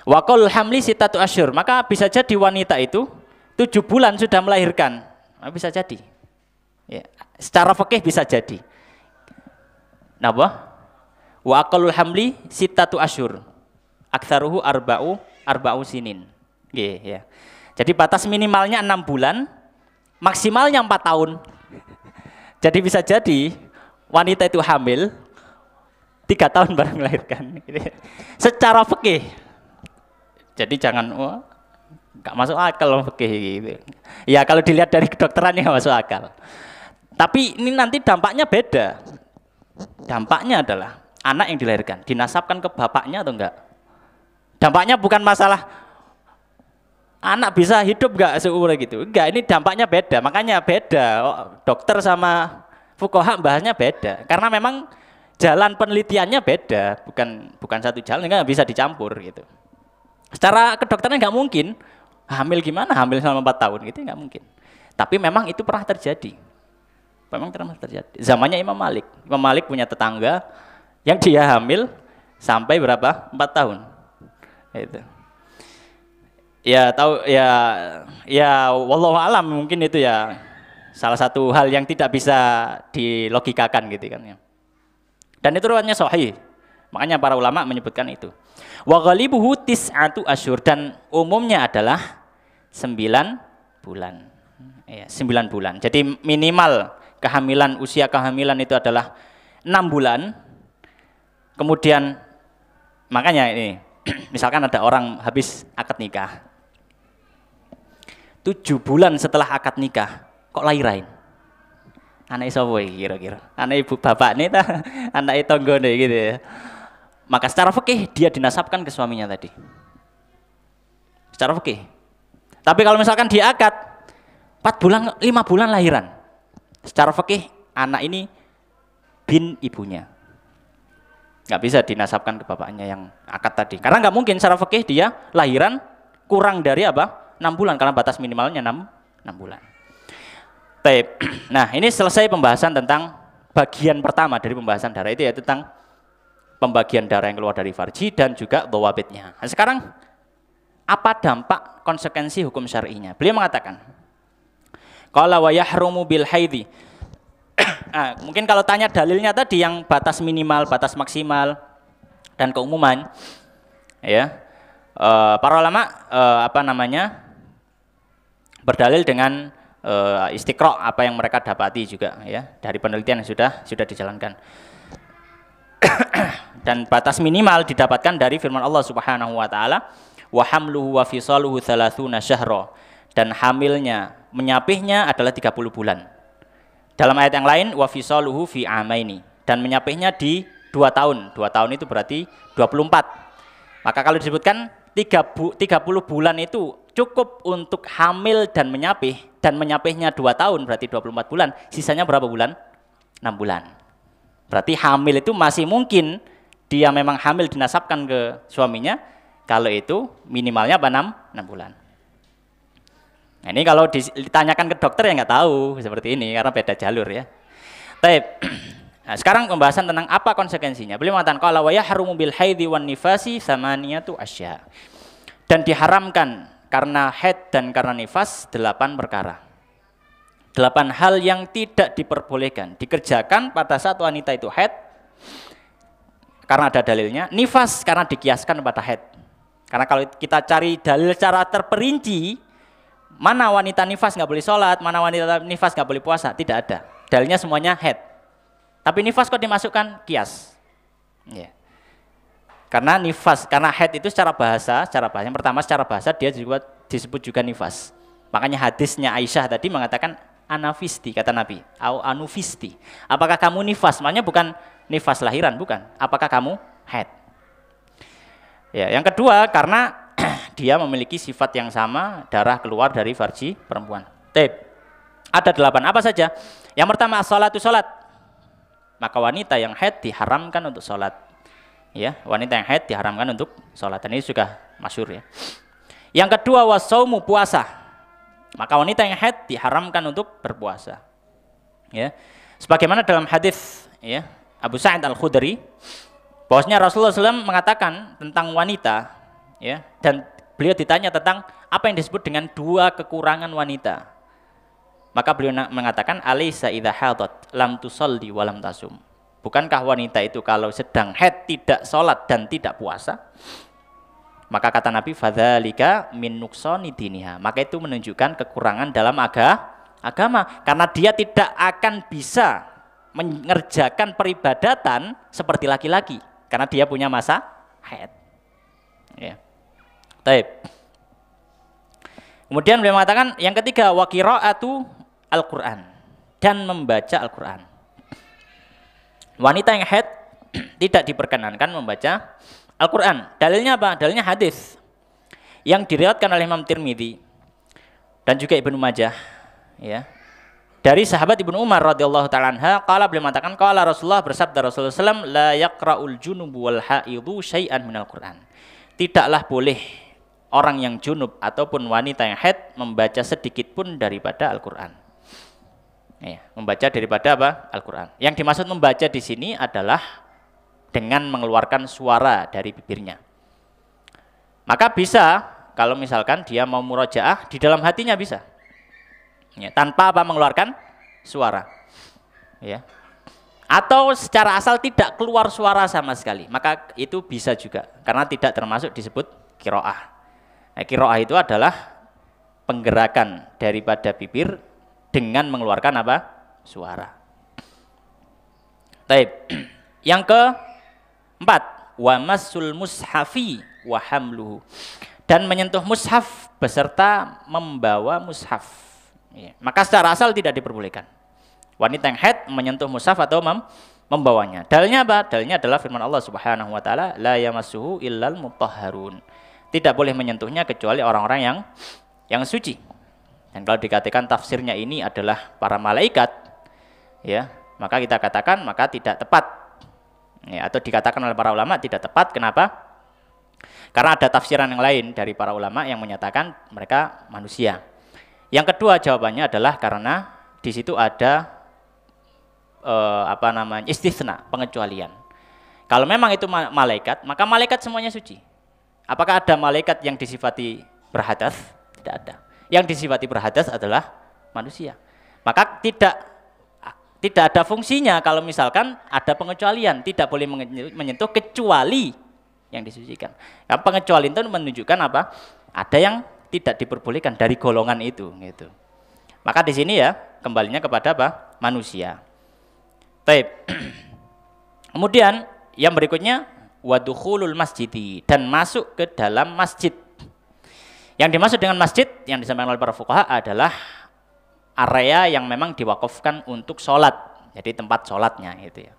Waqal hamli sittatu asyhur, maka bisa jadi wanita itu 7 bulan sudah melahirkan. Nah, bisa jadi. Ya, secara fikih bisa jadi. Napa? Wa aqallul hamli sittatu asyhur. Aktsaruhu arba'u sinin. Nggih, ya. Jadi batas minimalnya 6 bulan, maksimalnya 4 tahun. Jadi bisa jadi wanita itu hamil 3 tahun baru melahirkan. Secara fikih. Jadi jangan nggak masuk akal fikih gitu. Ya kalau dilihat dari kedokterannya masuk akal. Tapi ini nanti dampaknya beda. Dampaknya adalah anak yang dilahirkan dinasabkan ke bapaknya atau enggak. Dampaknya bukan masalah anak bisa hidup nggak seumur gitu, enggak, ini dampaknya beda, makanya beda. Dokter sama fuqaha bahasnya beda, karena memang jalan penelitiannya beda, bukan satu jalan, nggak bisa dicampur gitu. Secara kedokteran nggak mungkin hamil gimana, hamil selama 4 tahun gitu nggak mungkin. Tapi memang itu pernah terjadi, memang pernah terjadi. Zamannya Imam Malik punya tetangga yang dia hamil sampai berapa? 4 tahun. Itu. Ya tahu ya wallahu alam, mungkin itu ya salah satu hal yang tidak bisa dilogikakan gitu kan ya. Dan itu riwayatnya sahih. Makanya para ulama menyebutkan itu. Wa ghalibuhu tis'atu asyhur, dan umumnya adalah 9 bulan. Ya, 9 bulan. Jadi minimal kehamilan, usia kehamilan itu adalah 6 bulan. Kemudian makanya ini misalkan ada orang habis akad nikah, 7 bulan setelah akad nikah kok lahiran. Anak sapa iki kira-kira? Anak ibu bapak nih ta? Anak tanggane gitu ya. Maka secara fikih dia dinasabkan ke suaminya tadi. Secara fikih. Tapi kalau misalkan dia akad 4 bulan, 5 bulan lahiran. Secara fikih anak ini bin ibunya. Nggak bisa dinasabkan ke bapaknya yang akad tadi. Karena nggak mungkin secara fikih dia lahiran kurang dari apa? 6 bulan, karena batas minimalnya 6 bulan. Taib. Nah, ini selesai pembahasan tentang bagian pertama dari pembahasan darah itu, yaitu tentang pembagian darah yang keluar dari farji dan juga dhawabitnya. Nah, sekarang apa dampak konsekuensi hukum syar'inya? Beliau mengatakan, qala wa yahrumu bil haidhi. Nah, mungkin kalau tanya dalilnya tadi yang batas minimal, batas maksimal dan keumuman, ya, para ulama Berdalil dengan istiqra' apa yang mereka dapati juga ya dari penelitian yang sudah dijalankan. Dan batas minimal didapatkan dari firman Allah Subhanahu wa taala, wa hamluhu wa fisaluhu 30 syahra, dan hamilnya menyapihnya adalah 30 bulan. Dalam ayat yang lain wa fisaluhu fi amaini, dan menyapihnya di 2 tahun. 2 tahun itu berarti 24. Maka kalau disebutkan 30 bulan itu cukup untuk hamil dan menyapihnya 2 tahun berarti 24 bulan. Sisanya berapa bulan? 6 bulan. Berarti hamil itu masih mungkin dia memang hamil dinasabkan ke suaminya, kalau itu minimalnya apa? 6 bulan. Nah, ini kalau ditanyakan ke dokter ya nggak tahu seperti ini karena beda jalur ya. Baik. Nah, sekarang pembahasan tentang apa konsekuensinya. Beliau mengatakan qala wa yahrumu bil haidhi wan nifasi samaniyatu asya. Dan diharamkan karena haid dan karena nifas 8 perkara. 8 hal yang tidak diperbolehkan dikerjakan pada saat wanita itu haid karena ada dalilnya, nifas karena dikiaskan pada haid. Karena kalau kita cari dalil secara terperinci, mana wanita nifas nggak boleh sholat, mana wanita nifas nggak boleh puasa, tidak ada. Dalilnya semuanya haid. Tapi nifas kok dimasukkan kias? Ya. Karena nifas, karena haid itu secara bahasa yang pertama secara bahasa dia juga disebut juga nifas. Makanya hadisnya Aisyah tadi mengatakan anafisti, kata Nabi, au anufisti. Apakah kamu nifas? Makanya bukan nifas lahiran, bukan. Apakah kamu haid? Ya, yang kedua karena dia memiliki sifat yang sama, darah keluar dari farji perempuan. Ada 8, apa saja? Yang pertama as-salatu, salat. Maka wanita yang haid diharamkan untuk sholat. Ya, wanita yang haid diharamkan untuk sholat. Dan ini sudah masyhur ya. Yang kedua was-saumu, puasa. Maka wanita yang haid diharamkan untuk berpuasa. Ya. Sebagaimana dalam hadis ya, Abu Sa'id Al-Khudri, bahwasanya Rasulullah SAW mengatakan tentang wanita ya, dan beliau ditanya tentang apa yang disebut dengan 2 kekurangan wanita. Maka beliau mengatakan alaysa idza hadat lam tusalli wa lam tasum. Bukankah wanita itu kalau sedang haid tidak sholat dan tidak puasa? Maka kata Nabi fadzalika min nuqsani diniha. Maka itu menunjukkan kekurangan dalam agama karena dia tidak akan bisa mengerjakan peribadatan seperti laki-laki karena dia punya masa haid. Ya. Baik. Kemudian beliau mengatakan yang ketiga wa qiraatu Al-Quran, dan membaca Al-Quran. Wanita yang haid tidak diperkenankan membaca Al-Quran. Dalilnya apa? Dalilnya hadis yang diriwayatkan oleh Imam Tirmidzi dan juga Ibnu Majah ya, dari sahabat Ibnu Umar radhiyallahu ta'ala anha, qala, beliau mengatakan qala Rasulullah, bersabda Rasulullah SAW, la yaqra'ul junubu wal haidhu syai'an minal Quran. Tidaklah boleh orang yang junub ataupun wanita yang haid membaca sedikit pun daripada Al-Quran. Ya, membaca daripada apa? Al-Quran. Yang dimaksud membaca di sini adalah dengan mengeluarkan suara dari bibirnya. Maka bisa, kalau misalkan dia mau murojaah di dalam hatinya bisa, ya, tanpa apa? Mengeluarkan suara. Ya. Atau secara asal tidak keluar suara sama sekali, maka itu bisa juga, karena tidak termasuk disebut qiraah. Nah, qiraah itu adalah penggerakan daripada bibir dengan mengeluarkan apa? Suara. Baik. Yang keempat, wa massul mushafi wa hamluhu, dan menyentuh mushaf beserta membawa mushaf. Ya. Maka secara asal tidak diperbolehkan wanita yang haid menyentuh mushaf atau membawanya. Dalilnya apa? Dalilnya adalah firman Allah Subhanahu wa taala, la yamassuhu illal mutahharun. Tidak boleh menyentuhnya kecuali orang-orang yang suci. Dan kalau dikatakan tafsirnya ini adalah para malaikat, ya, maka kita katakan maka tidak tepat, ya, atau dikatakan oleh para ulama tidak tepat. Kenapa? Karena ada tafsiran yang lain dari para ulama yang menyatakan mereka manusia. Yang kedua jawabannya adalah karena di situ ada istisna, pengecualian. Kalau memang itu malaikat, maka malaikat semuanya suci. Apakah ada malaikat yang disifati berhadas? Tidak ada. Yang disifati berhadas adalah manusia. Maka tidak ada fungsinya kalau misalkan ada pengecualian, tidak boleh menyentuh kecuali yang disucikan. Nah, pengecualian itu menunjukkan apa? Ada yang tidak diperbolehkan dari golongan itu gitu. Maka di sini ya kembalinya kepada apa? Manusia. Taib. Kemudian yang berikutnya wadukhulul masjidi, dan masuk ke dalam masjid. Yang dimaksud dengan masjid yang disampaikan oleh para fuqaha adalah area yang memang diwakafkan untuk sholat. Jadi tempat sholatnya itu ya.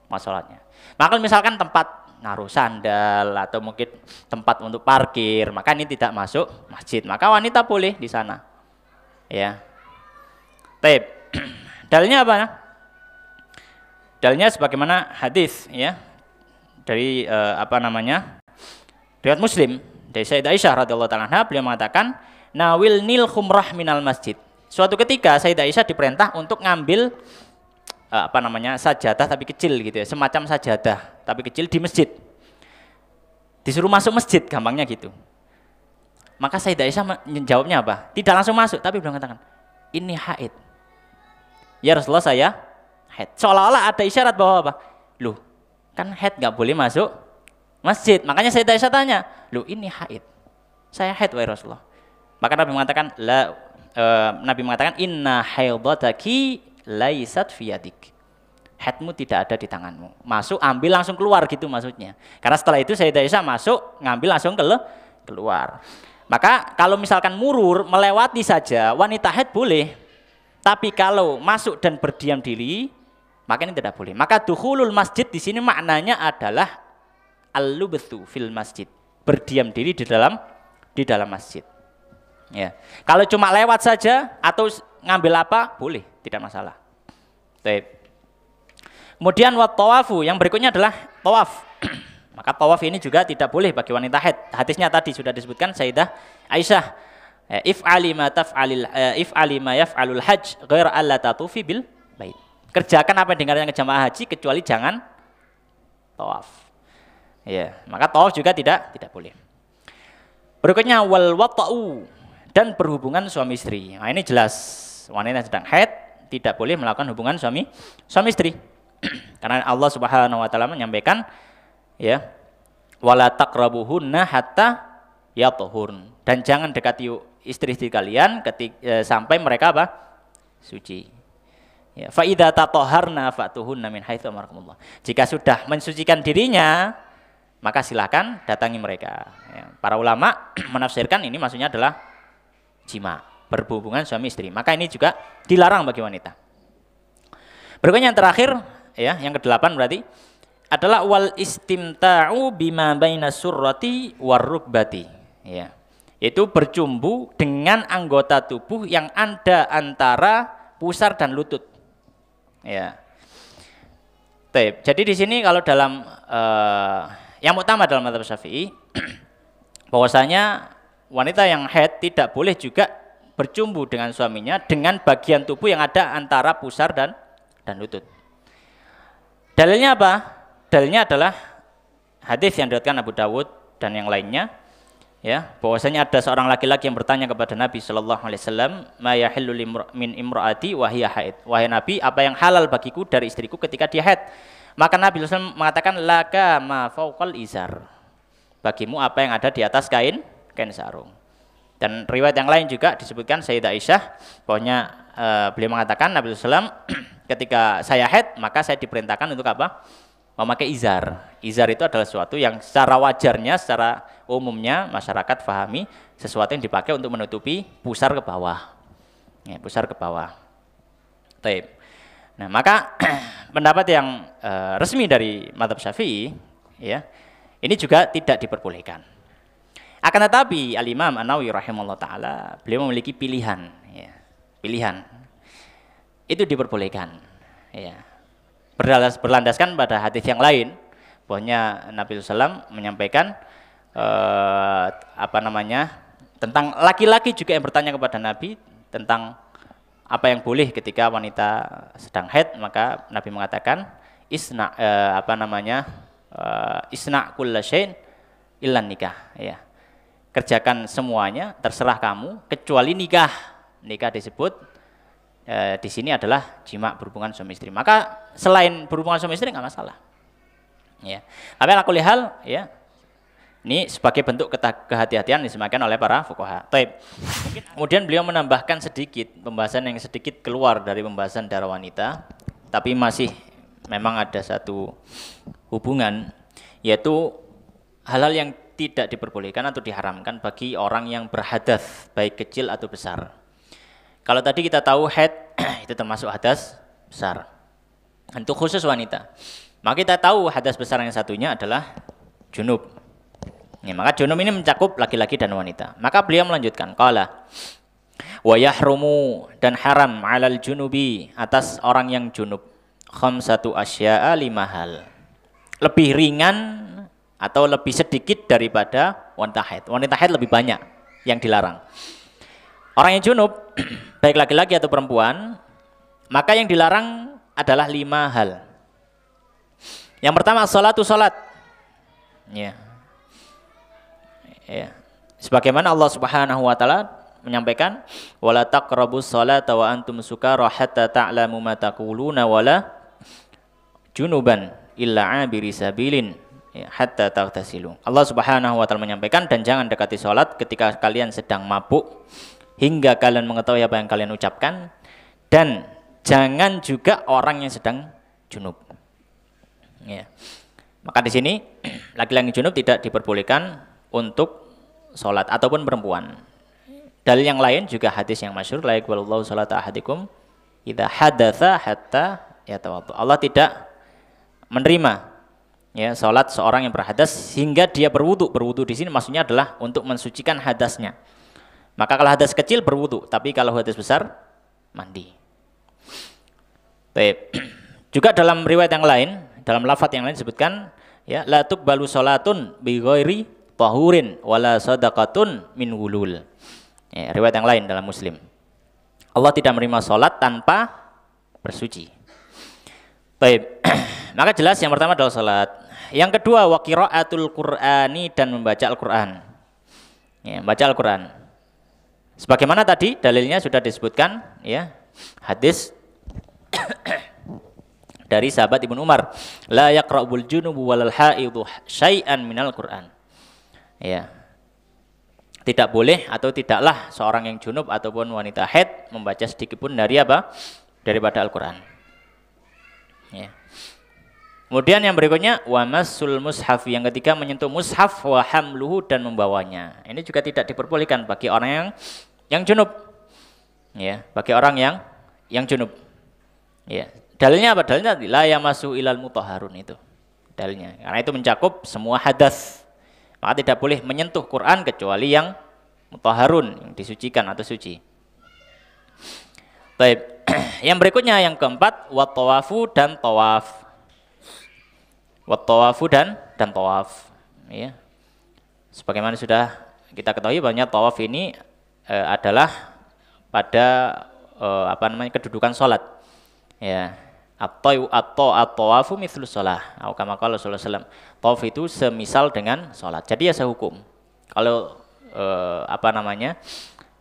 Tempat sholatnya. Maka misalkan tempat naruh sandal atau mungkin tempat untuk parkir, maka ini tidak masuk masjid. Maka wanita boleh di sana. Ya. Taib. Dalilnya apa? Dalilnya sebagaimana hadis ya dari riwayat Muslim dari Sayyidah Aisyah radhiyallahu taala anha, beliau mengatakan nawilnil khumrah minal masjid. Suatu ketika Sayyidah Aisyah diperintah untuk ngambil sajadah tapi kecil gitu ya, semacam sajadah tapi kecil di masjid. Disuruh masuk masjid, gampangnya gitu. Maka Sayyidah Aisyah menjawabnya apa? Tidak langsung masuk, tapi beliau mengatakan, "Ini haid." Ya Rasulullah, saya haid. Seolah-olah ada isyarat bahwa apa? Loh, kan haid nggak boleh masuk masjid. Makanya Sayyidah Aisyah tanya, "Loh, ini haid." Saya haid wahai Rasulullah. Maka Nabi mengatakan, "Inna haidhataki laisat fiyadik." Haidmu tidak ada di tanganmu. Masuk, ambil langsung keluar gitu maksudnya. Karena setelah itu Sayyidah Aisyah masuk, ngambil langsung keluar. Maka kalau misalkan murur, melewati saja, wanita haid boleh. Tapi kalau masuk dan berdiam diri, maka ini tidak boleh. Maka dukhulul masjid di sini maknanya adalah al-lubthu fil masjid, berdiam diri di dalam masjid. Ya. Kalau cuma lewat saja atau ngambil apa, boleh, tidak masalah. Baik. Kemudian wat tawafu, yang berikutnya adalah tawaf. Maka tawaf ini juga tidak boleh bagi wanita haid. Hadisnya tadi sudah disebutkan Sayyidah Aisyah, if'ali ma yaf'alul hajj ghair alla tatufi bil bait. Kerjakan apa yang dengarnya ke jamaah haji kecuali jangan tawaf. Ya, maka tawaf juga tidak boleh. Berikutnya wal wata'u, dan berhubungan suami istri. Nah, ini jelas wanita yang sedang haid tidak boleh melakukan hubungan suami istri. Karena Allah Subhanahu wa taala menyampaikan ya, wala taqrabuhunna hatta yatahurn, dan jangan dekati istri-istri kalian sampai mereka apa? Suci. Ya, fa idza tatahharna fatuhunna min haitsu amarakumullah. Jika sudah mensucikan dirinya, maka silakan datangi mereka. Ya, para ulama menafsirkan ini maksudnya adalah jima, berhubungan suami istri. Maka ini juga dilarang bagi wanita. Berikutnya yang terakhir, ya, yang ke-8 berarti adalah wal istimta'u bima baina surrati warrukbati. Ya. Itu bercumbu dengan anggota tubuh yang ada antara pusar dan lutut. Ya. Jadi di sini kalau dalam yang utama dalam mazhab Syafi'i bahwasanya wanita yang haid tidak boleh juga bercumbu dengan suaminya dengan bagian tubuh yang ada antara pusar dan lutut. Dalilnya apa? Dalilnya adalah hadis yang diriwayatkan Abu Dawud dan yang lainnya, ya, bahwasanya ada seorang laki-laki yang bertanya kepada Nabi Shallallahu Alaihi Wasallam, ma yahillu min imraati wa hiya haid. Wahai Nabi, apa yang halal bagiku dari istriku ketika dia haid? Maka Nabi SAW mengatakan, laka ma fauqal izar. Bagimu apa yang ada di atas kain sarung. Dan riwayat yang lain juga disebutkan Sayyidah Aisyah, bahwanya beliau mengatakan Nabi SAW ketika saya haid maka saya diperintahkan untuk apa? Memakai izar. Izar itu adalah sesuatu yang secara wajarnya, secara umumnya masyarakat fahami sesuatu yang dipakai untuk menutupi pusar ke bawah. Ya, pusar ke bawah. Taib. Nah, maka pendapat yang resmi dari mazhab Syafi'i, ya, ini juga tidak diperbolehkan. Akan tetapi Al-Imam An-Nawawi rahimahullah taala, beliau memiliki pilihan, ya. Pilihan itu diperbolehkan, ya. Berlandaskan pada hadis yang lain, bahwanya Nabi SAW menyampaikan tentang laki-laki juga yang bertanya kepada Nabi tentang apa yang boleh ketika wanita sedang haid, maka Nabi mengatakan isna kulla syai'in illan nikah, ya. Kerjakan semuanya, terserah kamu kecuali nikah. Nikah disebut di sini adalah jima, berhubungan suami istri. Maka selain berhubungan suami istri nggak masalah. Ya. Tapi ala kulli hal, ya, Ini sebagai bentuk kehati-hatian disampaikan oleh para fuqaha. Taib. Kemudian beliau menambahkan sedikit pembahasan yang sedikit keluar dari pembahasan darah wanita, tapi masih memang ada satu hubungan, yaitu hal-hal yang tidak diperbolehkan atau diharamkan bagi orang yang berhadas, baik kecil atau besar. Kalau tadi kita tahu haid itu termasuk hadas besar, untuk khusus wanita. Maka kita tahu hadas besar yang satunya adalah junub. Ya, maka junub ini mencakup laki-laki dan wanita. Maka beliau melanjutkan, qala wa yahrumu, dan haram 'alal junubi, atas orang yang junub, khamsatu asya'a, 5 hal. Lebih ringan atau lebih sedikit daripada wanita haid. Wanita haid lebih banyak yang dilarang. Orang yang junub, baik laki-laki atau perempuan, maka yang dilarang adalah 5 hal. Yang pertama, salat. Ya. Ya. Sebagaimana Allah Subhanahu wa taala menyampaikan, wala taqrabus sholata wa antum sukara hatta ta'lamu ma taquluna wala junuban illa 'abiri sabilin hatta taghtasilu. Allah Subhanahu wa taala menyampaikan, dan jangan dekati salat ketika kalian sedang mabuk hingga kalian mengetahui apa yang kalian ucapkan, dan jangan juga orang yang sedang junub. Ya. Maka di sini laki-laki junub tidak diperbolehkan untuk sholat ataupun perempuan. Dalil yang lain juga hadis yang masyhur, la yaqbalullahu sholata ahadikum idza hadatsa hatta yatawadda. Allah tidak menerima ya sholat seorang yang berhadas hingga dia berwudu. Berwudu di sini maksudnya adalah untuk mensucikan hadasnya. Maka kalau hadas kecil berwudu, tapi kalau hadas besar mandi. Baik. Juga dalam riwayat yang lain, dalam lafaz yang lain disebutkan, ya, la tuqbalu sholatun bi ghairi tahurin wala sadaqatun min wulul. Ya, riwayat yang lain dalam Muslim. Allah tidak menerima sholat tanpa bersuci. Baik. Maka jelas yang pertama adalah sholat. Yang kedua, wa qiraatul Qur'ani, dan membaca Al-Qur'an. Ya, membaca Al-Qur'an. Sebagaimana tadi dalilnya sudah disebutkan, ya. Hadis dari sahabat Ibnu Umar, la yaqra'ul junubu walal haidhu syai'an minal Qur'an. Ya. Tidak boleh atau tidaklah seorang yang junub ataupun wanita haid membaca sedikit pun dari apa? Daripada Al-Qur'an. Ya. Kemudian yang berikutnya, wa massul mushaf, yang ketiga menyentuh mushaf, wa hamluhu, dan membawanya. Ini juga tidak diperbolehkan bagi orang yang junub. Ya, bagi orang yang junub. Ya. Dalilnya apa? Dalilnya la yamassu ilal mutahharun, itu dalilnya. Karena itu mencakup semua hadas. Maka tidak boleh menyentuh Quran kecuali yang mutahharun, yang disucikan atau suci. Baik. Yang berikutnya yang keempat, wat tawafu, dan tawaf. Wat tawafu dan tawaf. Ya. Sebagaimana sudah kita ketahui, banyak tawaf ini adalah pada kedudukan sholat. Ya. At-tawafu mithlus shalah, atau kama qala sallallahu alaihi wasallam. Tawaf itu semisal dengan sholat. Jadi ya sehukum. Kalau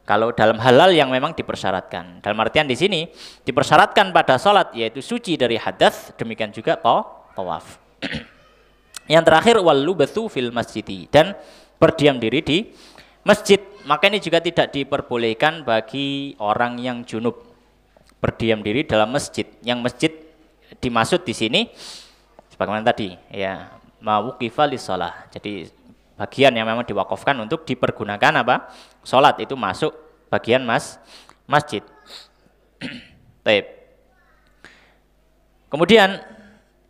kalau dalam halal yang memang dipersyaratkan. Dalam artian di sini dipersyaratkan pada sholat, yaitu suci dari hadas, demikian juga tawaf. Yang terakhir, walubathu fil masjidi, dan berdiam diri di masjid. Maka ini juga tidak diperbolehkan bagi orang yang junub berdiam diri dalam masjid. Yang masjid dimaksud di sini sebagaimana tadi, ya, mawuqifa lis-shalah. Jadi bagian yang memang diwakafkan untuk dipergunakan apa? Salat, itu masuk bagian masjid. Baik. Kemudian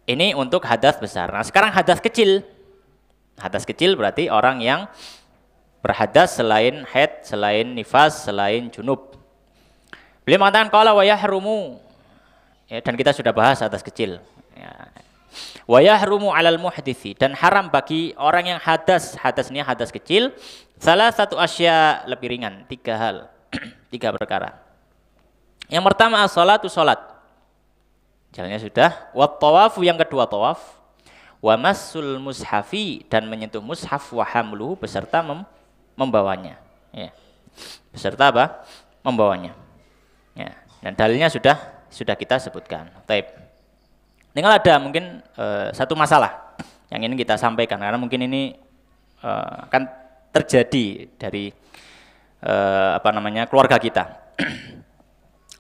ini untuk hadas besar. Nah, sekarang hadas kecil. Hadas kecil berarti orang yang berhadas selain haid, selain nifas, selain junub. Beliau mengatakan qala wa yahrumu, ya, dan kita sudah bahas hadas kecil. Ya. Wa yahrumu 'alal muhditsi, dan haram bagi orang yang hadas ini hadas kecil, salah satu asya, lebih ringan, 3 hal. 3 perkara. Yang pertama as-salatu, salat. Jalannya sudah. Wa tawafu, yang kedua tawaf. Wa massul mushafi, dan menyentuh mushaf, wa hamluhu, beserta membawanya. Ya. Beserta apa? Membawanya. Ya, dan dalilnya sudah kita sebutkan. Taib. Tinggal ada mungkin satu masalah yang ingin kita sampaikan, karena mungkin ini akan terjadi dari keluarga kita.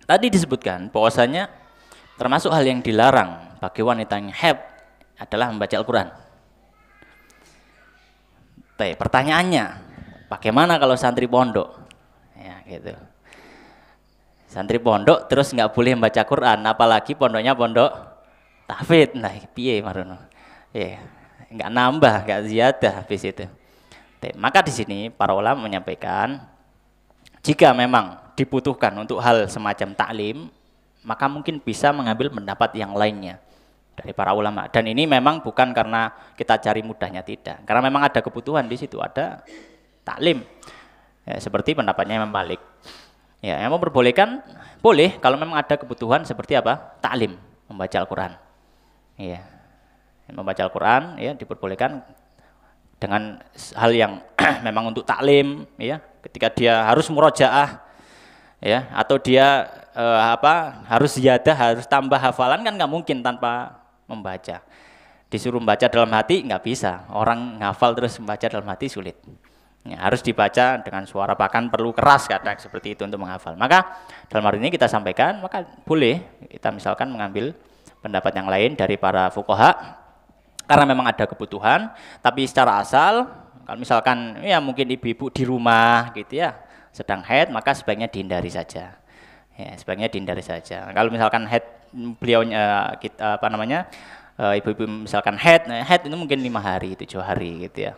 Tadi disebutkan bahwasanya termasuk hal yang dilarang bagi wanita yang haid adalah membaca Al-Quran. Pertanyaannya, bagaimana kalau santri pondok? Ya, gitu. Santri pondok terus nggak boleh membaca Quran, apalagi pondoknya pondok tahfidz. Nah, piye marono? Ya, nggak nambah, nggak ziyadah habis itu. Maka di sini para ulama menyampaikan, jika memang dibutuhkan untuk hal semacam taklim, maka mungkin bisa mengambil pendapat yang lainnya dari para ulama. Dan ini memang bukan karena kita cari mudahnya, tidak. Karena memang ada kebutuhan di situ, ada taklim. Ya, seperti pendapatnya Imam Malik. Ya, yang memperbolehkan boleh kalau memang ada kebutuhan seperti apa? Taklim, membaca Al-Quran. Ya, membaca Al-Quran ya diperbolehkan dengan hal yang memang untuk taklim, ya. Ketika dia harus murojaah, ya, atau dia harus ziyadah, harus tambah hafalan, kan nggak mungkin tanpa membaca. Disuruh membaca dalam hati nggak bisa, orang ngafal terus membaca dalam hati sulit. Ya, harus dibaca dengan suara, bahkan perlu keras kadang seperti itu untuk menghafal. Maka dalam hal ini kita sampaikan, maka boleh kita misalkan mengambil pendapat yang lain dari para fuqaha karena memang ada kebutuhan. Tapi secara asal, kalau misalkan ya mungkin ibu-ibu di rumah gitu ya sedang haid, maka sebaiknya dihindari saja. Ya, sebaiknya dihindari saja. Kalau misalkan haid beliaunya ibu-ibu misalkan haid itu mungkin 5 hari, 7 hari gitu ya.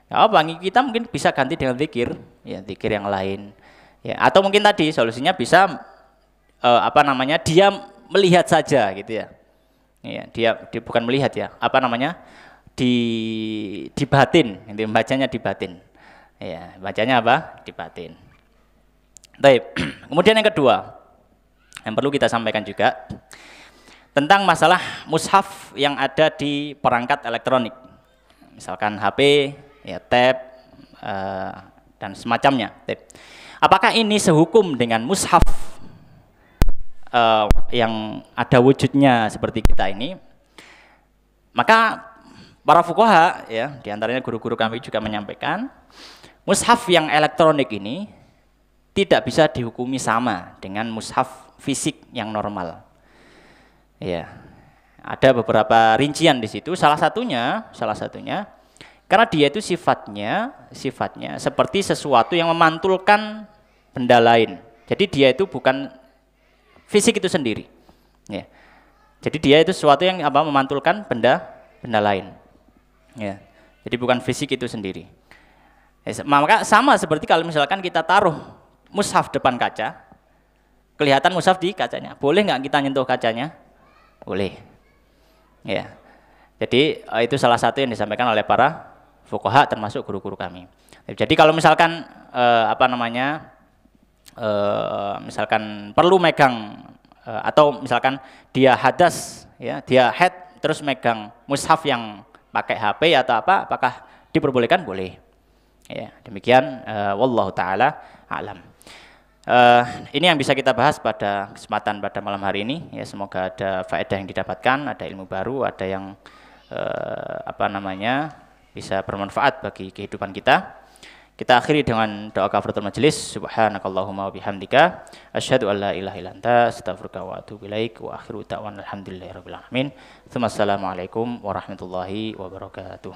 Ya apa, kita mungkin bisa ganti dengan zikir, ya zikir yang lain. Ya, atau mungkin tadi solusinya bisa dia melihat saja gitu ya. Ya, dia bukan melihat ya, di batin, inti bacanya di batin. Ya, bacanya apa? Di batin. Baik. Kemudian yang kedua, yang perlu kita sampaikan juga tentang masalah mushaf yang ada di perangkat elektronik. Misalkan HP, ya tab, dan semacamnya. Apakah ini sehukum dengan mushaf yang ada wujudnya seperti kita ini? Maka para fuqaha ya, diantaranya guru-guru kami juga menyampaikan, mushaf yang elektronik ini tidak bisa dihukumi sama dengan mushaf fisik yang normal. Ya, ada beberapa rincian di situ. Salah satunya karena dia itu sifatnya seperti sesuatu yang memantulkan benda lain. Jadi dia itu bukan fisik itu sendiri. Ya. Jadi dia itu sesuatu yang memantulkan benda lain. Ya. Jadi bukan fisik itu sendiri. Ya, maka sama seperti kalau misalkan kita taruh mushaf depan kaca, kelihatan mushaf di kacanya. Boleh nggak kita nyentuh kacanya? Boleh. Ya. Jadi itu salah satu yang disampaikan oleh para fuqaha termasuk guru-guru kami. Jadi kalau misalkan misalkan perlu megang atau misalkan dia hadas ya, dia haid terus megang mushaf yang pakai HP atau apakah diperbolehkan? Boleh. Ya, demikian wallahu taala alam. Ini yang bisa kita bahas pada kesempatan pada malam hari ini ya, semoga ada faedah yang didapatkan, ada ilmu baru, ada yang bisa bermanfaat bagi kehidupan kita. Kita akhiri dengan doa kafaratul majelis. Subhanakallahumma wa bihamdika asyhadu an la ilaha illa anta astaghfiruka wa atubu ilaik wa akhiru da'wana alhamdulillahirabbil alamin. Assalamualaikum warahmatullahi wabarakatuh.